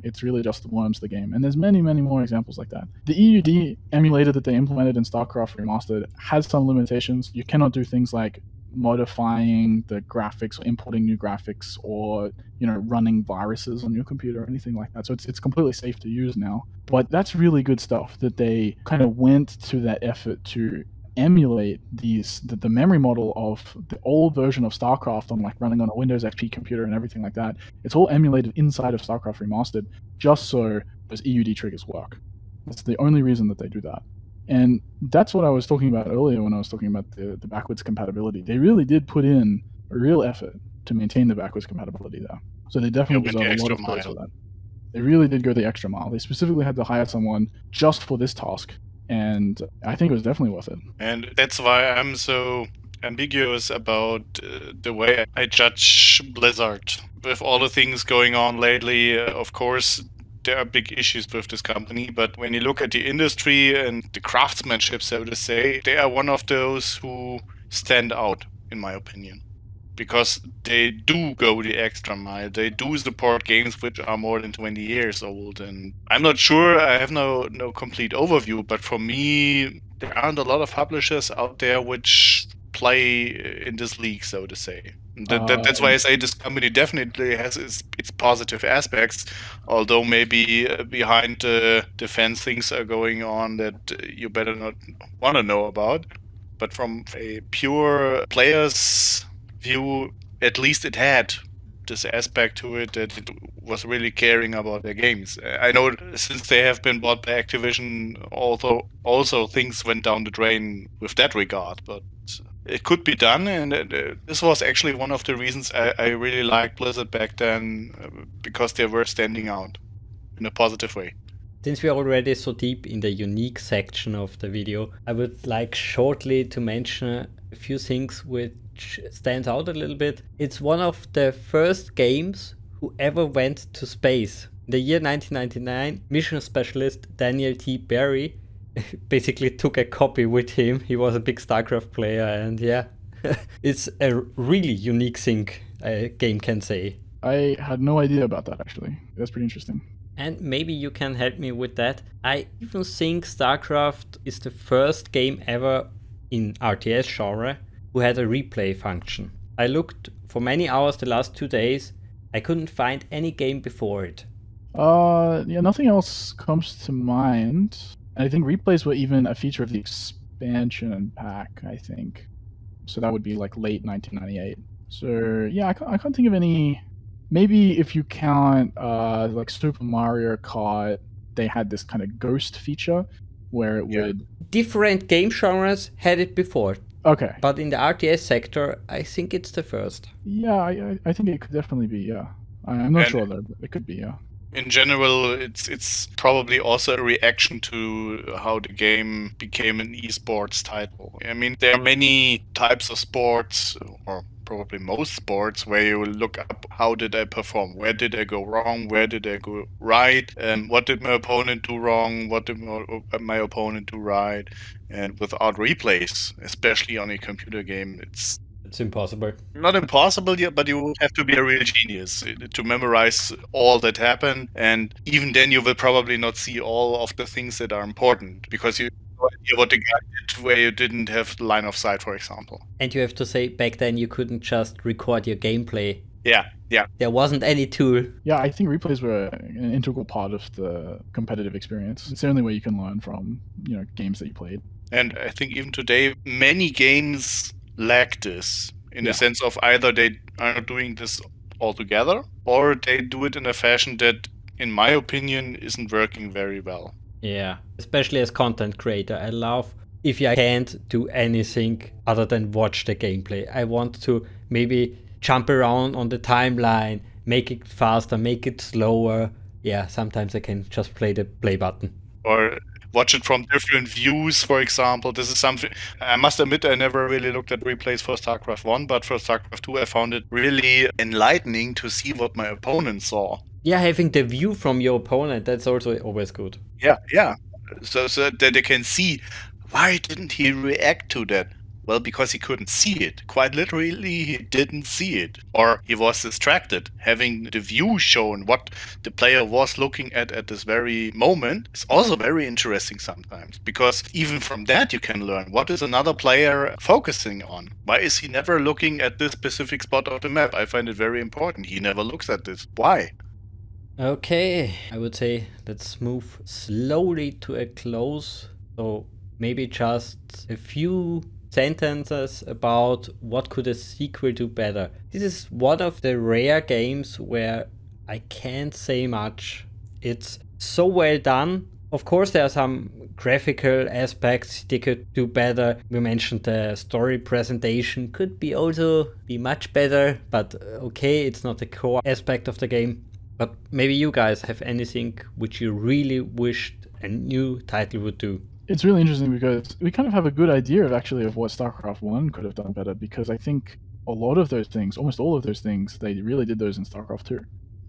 S2: It's really just the worms of the game. And there's many, many more examples like that. The EUD emulator that they implemented in StarCraft Remastered has some limitations. You cannot do things like modifying the graphics or importing new graphics or running viruses on your computer or anything like that. So it's completely safe to use now. But that's really good stuff that they kind of went to that effort to emulate the memory model of the old version of StarCraft on running on a Windows XP computer and everything like that. It's all emulated inside of StarCraft Remastered just so those EUD triggers work. That's the only reason that they do that. And that's what I was talking about earlier when I was talking about the backwards compatibility. They really did put in a real effort to maintain the backwards compatibility there. So they definitely deserve a lot of praise for that. They really did go the extra mile. They specifically had to hire someone just for this task. And I think it was definitely worth it.
S3: And that's why I'm so ambiguous about the way I judge Blizzard. With all the things going on lately, of course, there are big issues with this company. But when you look at the industry and the craftsmanship, so to say, they are one of those who stand out, in my opinion. Because they do go the extra mile. They do support games which are more than 20 years old. And I'm not sure, I have no complete overview, but for me, there aren't a lot of publishers out there which play in this league, so to say. That's why I say this company definitely has its positive aspects, although maybe behind the fence things are going on that you better not want to know about. But from a pure player's view, at least it had this aspect to it that it was really caring about their games. I know since they have been bought by Activision, also things went down the drain with that regard, but it could be done, and this was actually one of the reasons I really liked Blizzard back then, because they were standing out in a positive way.
S1: Since we are already so deep in the unique section of the video, I would like shortly to mention a few things which stands out a little bit. It's one of the first games who ever went to space. In the year 1999, mission specialist Daniel T. Barry basically took a copy with him. He was a big StarCraft player, and yeah, it's a really unique thing a game can say.
S2: I had no idea about that, actually. That's pretty interesting.
S1: And maybe you can help me with that. I even think StarCraft is the first game ever in RTS genre who had a replay function. I looked for many hours the last 2 days. I couldn't find any game before it.
S2: Yeah, nothing else comes to mind. I think replays were even a feature of the expansion pack, I think. So that would be like late 1998. So yeah, I can't think of any. Maybe if you count like Super Mario Kart, they had this kind of ghost feature where it would...
S1: Different game genres had it before.
S2: Okay.
S1: But in the RTS sector, I think it's the first.
S2: Yeah, I think it could definitely be, yeah. I'm not sure though, but it could be, yeah.
S3: In general, it's probably also a reaction to how the game became an esports title. I mean, there are many types of sports, or probably most sports, where you look up how did I perform, where did I go wrong, where did I go right, and what did my opponent do wrong, what did my opponent do right. And without replays, especially on a computer game, it's
S1: impossible.
S3: Not impossible yet, but you would have to be a real genius to memorize all that happened. And even then, you will probably not see all of the things that are important, because you have no idea what the guy did where you didn't have line of sight, for example.
S1: And you have to say, back then you couldn't just record your gameplay.
S3: Yeah.
S1: There wasn't any tool.
S2: Yeah, I think replays were an integral part of the competitive experience. It's the only way you can learn from, games that you played.
S3: And I think even today, many games lack this in the sense of either they are not doing this altogether, or they do it in a fashion that, in my opinion, isn't working very well.
S1: Yeah, especially as content creator, I love if I can't do anything other than watch the gameplay. I want to maybe jump around on the timeline, make it faster, make it slower. Yeah, sometimes I can just play the play button.
S3: Or watch it from different views, for example. This is something, I must admit, I never really looked at replays for StarCraft 1, but for StarCraft 2 I found it really enlightening to see what my opponent saw.
S1: Yeah, having the view from your opponent, that's also always good.
S3: Yeah. So that they can see, why didn't he react to that? Well, because he couldn't see it. Quite literally, he didn't see it. Or he was distracted. Having the view shown what the player was looking at this very moment is also very interesting sometimes. Because even from that you can learn what is another player focusing on. Why is he never looking at this specific spot of the map? I find it very important. He never looks at this. Why?
S1: Okay, I would say let's move slowly to a close. So maybe just a few sentences about what could a sequel do better. This is one of the rare games where I can't say much. It's so well done. Of course, there are some graphical aspects they could do better. We mentioned the story presentation could be also be much better, but okay, it's not the core aspect of the game. But maybe you guys have anything which you really wished a new title would do.
S2: It's really interesting because we kind of have a good idea of what StarCraft 1 could have done better, because I think a lot of those things, almost all of those things, they really did those in StarCraft 2.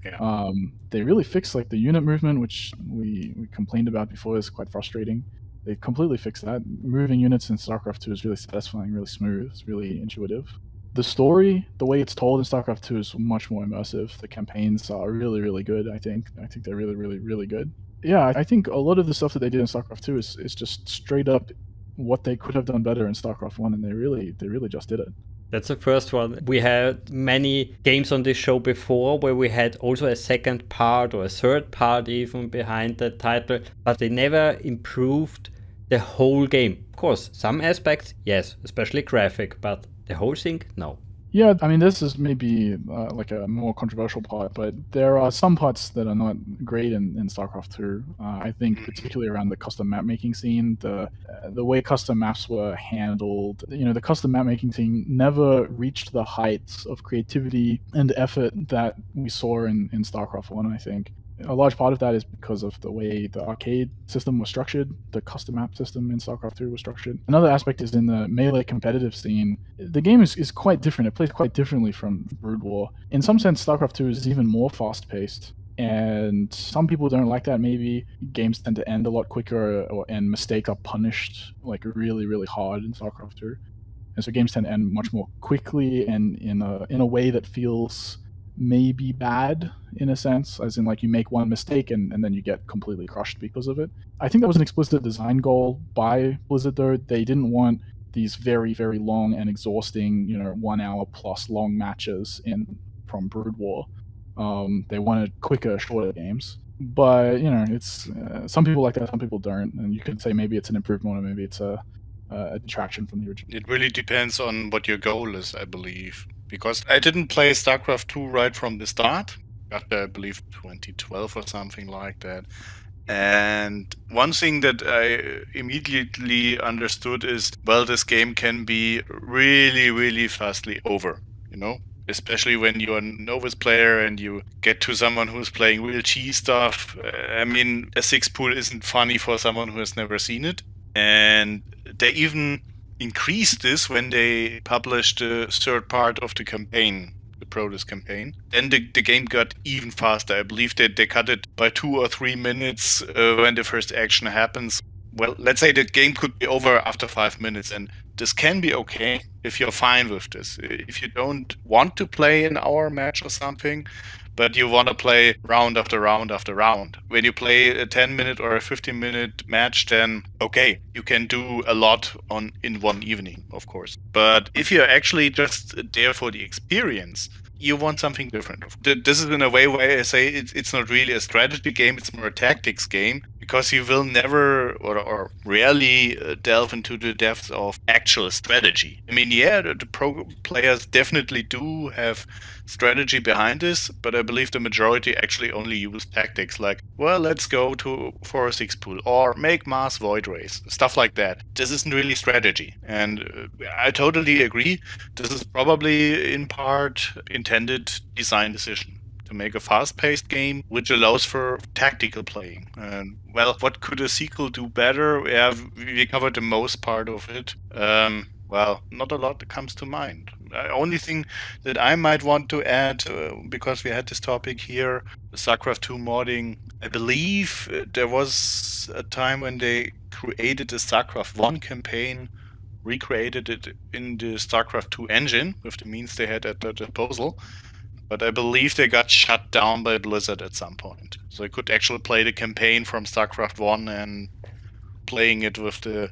S3: Yeah.
S2: They really fixed like the unit movement, which we complained about before is quite frustrating. They completely fixed that. Moving units in StarCraft 2 is really satisfying, really smooth, it's really intuitive. The story, the way it's told in StarCraft 2 is much more immersive. The campaigns are really, really good, I think. I think they're really, really, really good. Yeah, I think a lot of the stuff that they did in StarCraft 2 is just straight up what they could have done better in StarCraft 1, and they really just did it.
S1: That's the first one. We had many games on this show before where we had also a second part or a third part even behind the title, but they never improved the whole game. Of course, some aspects, yes, especially graphic, but the whole thing, no.
S2: Yeah, I mean, this is maybe like a more controversial part, but there are some parts that are not great in StarCraft 2. I think particularly around the custom map making scene, the way custom maps were handled. You know, the custom map making scene never reached the heights of creativity and effort that we saw in StarCraft 1, I think. A large part of that is because of the way the arcade system was structured, the custom map system in StarCraft 2 was structured. Another aspect is in the melee competitive scene. The game is quite different. It plays quite differently from Brood War. In some sense, StarCraft 2 is even more fast-paced. And some people don't like that. Maybe games tend to end a lot quicker, and mistakes are punished like really, really hard in StarCraft 2. And so games tend to end much more quickly and in a way that feels maybe bad in a sense, as in like you make one mistake and then you get completely crushed because of it. I think that was an explicit design goal by Blizzard though. They didn't want these very, very long and exhausting, 1 hour plus long matches from Brood War. They wanted quicker, shorter games. But, it's some people like that, some people don't. And you could say maybe it's an improvement or maybe it's a detraction from the original.
S3: It really depends on what your goal is, I believe. Because I didn't play StarCraft 2 right from the start. Got there, I believe, 2012 or something like that. And one thing that I immediately understood is, well, this game can be really, really fastly over, especially when you're a novice player and you get to someone who's playing real cheese stuff. I mean, a 6 pool isn't funny for someone who has never seen it. And they even increased this when they published the third part of the campaign, the Protos campaign. Then the game got even faster. I believe they cut it by 2 or 3 minutes when the first action happens. Well, let's say the game could be over after 5 minutes, and this can be okay if you're fine with this. If you don't want to play an hour match or something, but you want to play round after round after round. When you play a 10-minute or a 15-minute match, then okay, you can do a lot in one evening, of course. But if you're actually just there for the experience, you want something different. This is in a way where I say it's not really a strategy game, it's more a tactics game, because you will never or rarely delve into the depths of actual strategy. I mean, yeah, the pro players definitely do have strategy behind this, but I believe the majority actually only use tactics like, well, let's go for a 6 pool or make mass void race, stuff like that. This isn't really strategy, and I totally agree. This is probably in part intended design decision to make a fast-paced game which allows for tactical playing. And well, what could a sequel do better? Yeah, we covered the most part of it. Well, not a lot that comes to mind. The only thing that I might want to add, because we had this topic here, StarCraft 2 modding, I believe there was a time when they created a StarCraft 1 campaign recreated it in the StarCraft 2 engine with the means they had at their disposal. But I believe they got shut down by Blizzard at some point. So I could actually play the campaign from StarCraft 1 and playing it with the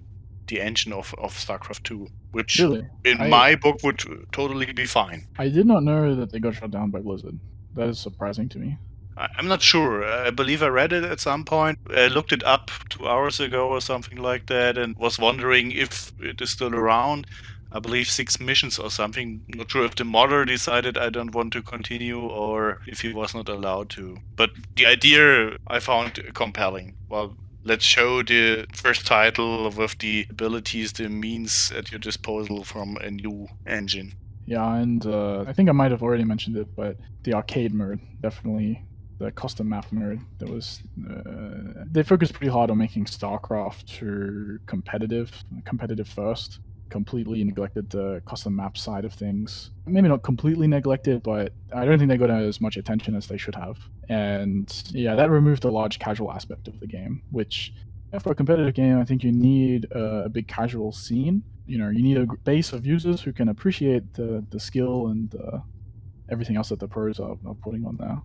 S3: engine of StarCraft 2, which
S2: Really?
S3: in my book would totally be fine.
S2: I did not know that they got shut down by Blizzard. That is surprising to me.
S3: I'm not sure. I believe I read it at some point. I looked it up 2 hours ago or something like that and was wondering if it is still around. I believe 6 missions or something. Not sure if the modder decided I don't want to continue or if he was not allowed to. But the idea I found compelling. Well, let's show the first title with the abilities, the means at your disposal from a new engine.
S2: Yeah, and I think I might have already mentioned it, but the arcade mode, definitely the custom map mode, that was they focused pretty hard on making StarCraft to competitive first. Completely neglected the custom map side of things. Maybe not completely neglected, but I don't think they got as much attention as they should have. And yeah, that removed a large casual aspect of the game, which for a competitive game, I think you need a big casual scene. You know, you need a base of users who can appreciate the skill and everything else that the pros are putting on there.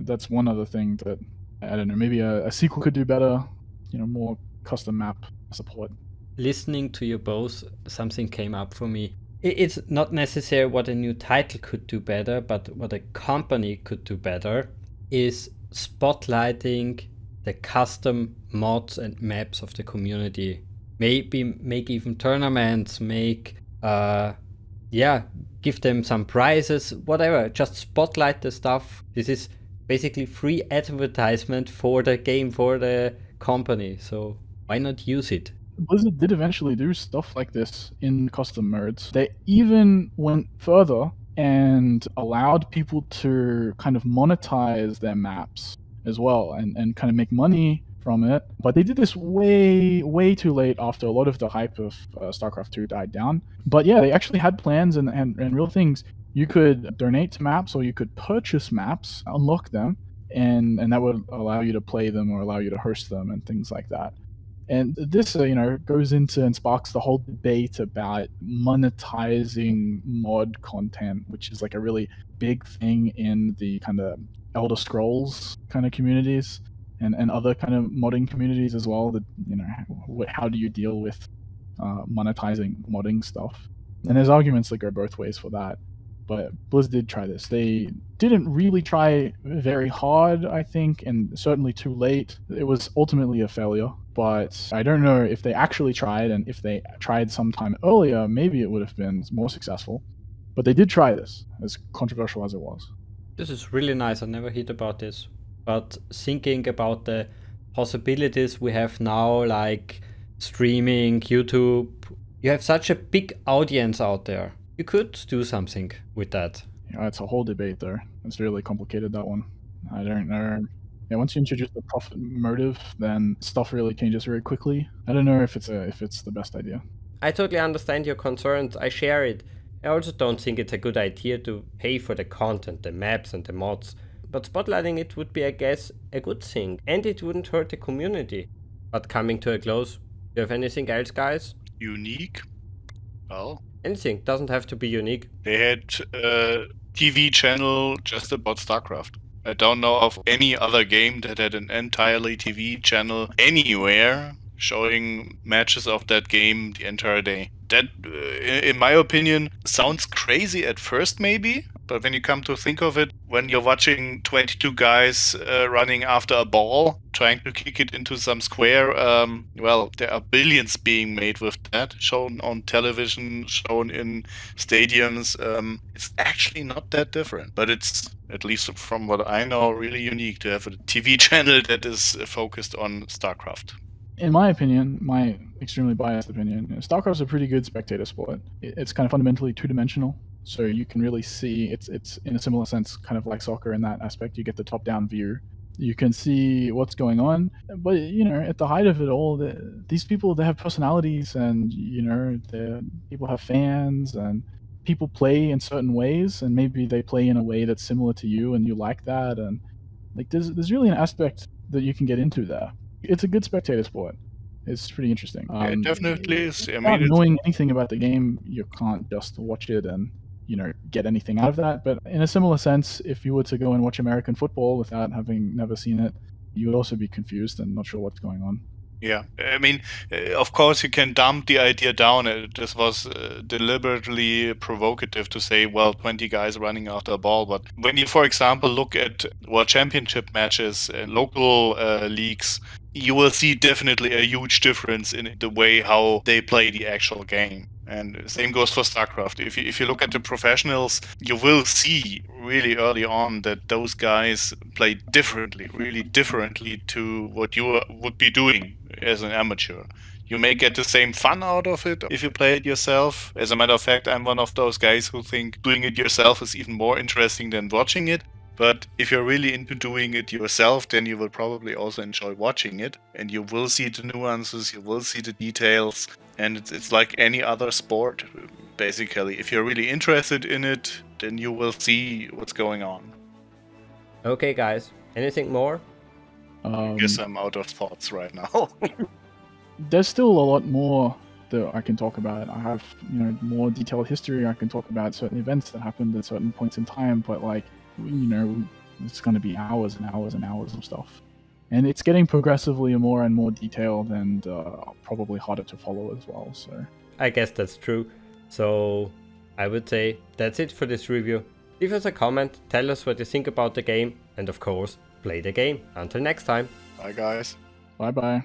S2: That's one other thing that, I don't know, maybe a sequel could do better, you know, more custom map support.
S1: Listening to you both, something came up for me. It's not necessary what a new title could do better, but what a company could do better is spotlighting the custom mods and maps of the community. Maybe make even tournaments, give them some prizes, whatever. Just spotlight the stuff. This is basically free advertisement for the game, for the company. So why not use it?
S2: Blizzard did eventually do stuff like this in custom modes. They even went further and allowed people to kind of monetize their maps as well and kind of make money from it. But they did this way too late after a lot of the hype of StarCraft 2 died down. But yeah, they actually had plans and real things. You could donate to maps or you could purchase maps, unlock them, and that would allow you to play them or allow you to host them and things like that. And this, goes into and sparks the whole debate about monetizing mod content, which is like a really big thing in the kind of Elder Scrolls kind of communities and other kind of modding communities as well. That, how do you deal with monetizing modding stuff? And there's arguments that go both ways for that. But Blizzard did try this. They didn't really try very hard, I think, and certainly too late. It was ultimately a failure. But I don't know if they actually tried, and if they tried sometime earlier, maybe it would have been more successful. But they did try this, as controversial as it was.
S1: This is really nice. I never heard about this. But thinking about the possibilities we have now, like streaming, YouTube, you have such a big audience out there. You could do something with that.
S2: Yeah, it's a whole debate there. It's really complicated, that one. I don't know. Yeah, once you introduce the profit motive, then stuff really changes very quickly. I don't know if it's the best idea.
S4: I totally understand your concerns. I share it. I also don't think it's a good idea to pay for the content, the maps and the mods. But spotlighting it would be, I guess, a good thing. And it wouldn't hurt the community. But coming to a close, do you have anything else, guys?
S3: Unique? Well,
S4: anything. Doesn't have to be unique.
S3: They had a TV channel just about StarCraft. I don't know of any other game that had an entirely TV channel anywhere showing matches of that game the entire day. That, in my opinion, sounds crazy at first maybe, but when you come to think of it, when you're watching 22 guys running after a ball, trying to kick it into some square, there are billions being made with that, shown on television, shown in stadiums. It's actually not that different, but it's, at least from what I know, really unique to have a TV channel that is focused on StarCraft.
S2: In my opinion, my extremely biased opinion, StarCraft's a pretty good spectator sport. It's kind of fundamentally two-dimensional, so you can really see it's in a similar sense kind of like soccer in that aspect. You get the top-down view. You can see what's going on, but at the height of it all, these people, they have personalities, and people have fans, and people play in certain ways, and maybe they play in a way that's similar to you, and you like that, and like there's really an aspect that you can get into there. It's a good spectator sport. It's pretty interesting.
S3: It definitely is. I
S2: Without
S3: mean,
S2: knowing anything about the game, you can't just watch it and get anything out of that. But in a similar sense, if you were to go and watch American football without having never seen it, you would also be confused and not sure what's going on.
S3: Yeah, I mean, of course, you can dump the idea down. This was deliberately provocative to say, well, 20 guys running after a ball. But when you, for example, look at World Championship matches and local leagues, you will see definitely a huge difference in the way how they play the actual game. And same goes for StarCraft. If you look at the professionals, you will see really early on that those guys play differently, really differently to what you would be doing as an amateur. You may get the same fun out of it if you play it yourself. As a matter of fact, I'm one of those guys who think doing it yourself is even more interesting than watching it. But if you're really into doing it yourself, then you will probably also enjoy watching it. And you will see the nuances, you will see the details. And it's like any other sport, basically. If you're really interested in it, then you will see what's going on.
S4: Okay, guys. Anything more?
S3: I guess I'm out of thoughts right now.
S2: There's still a lot more that I can talk about. I have, more detailed history. I can talk about certain events that happened at certain points in time, but it's going to be hours and hours and hours of stuff. And it's getting progressively more and more detailed and probably harder to follow as well. So
S4: I guess that's true. So I would say that's it for this review. Leave us a comment, tell us what you think about the game, and of course, play the game. Until next time.
S3: Bye, guys.
S2: Bye-bye.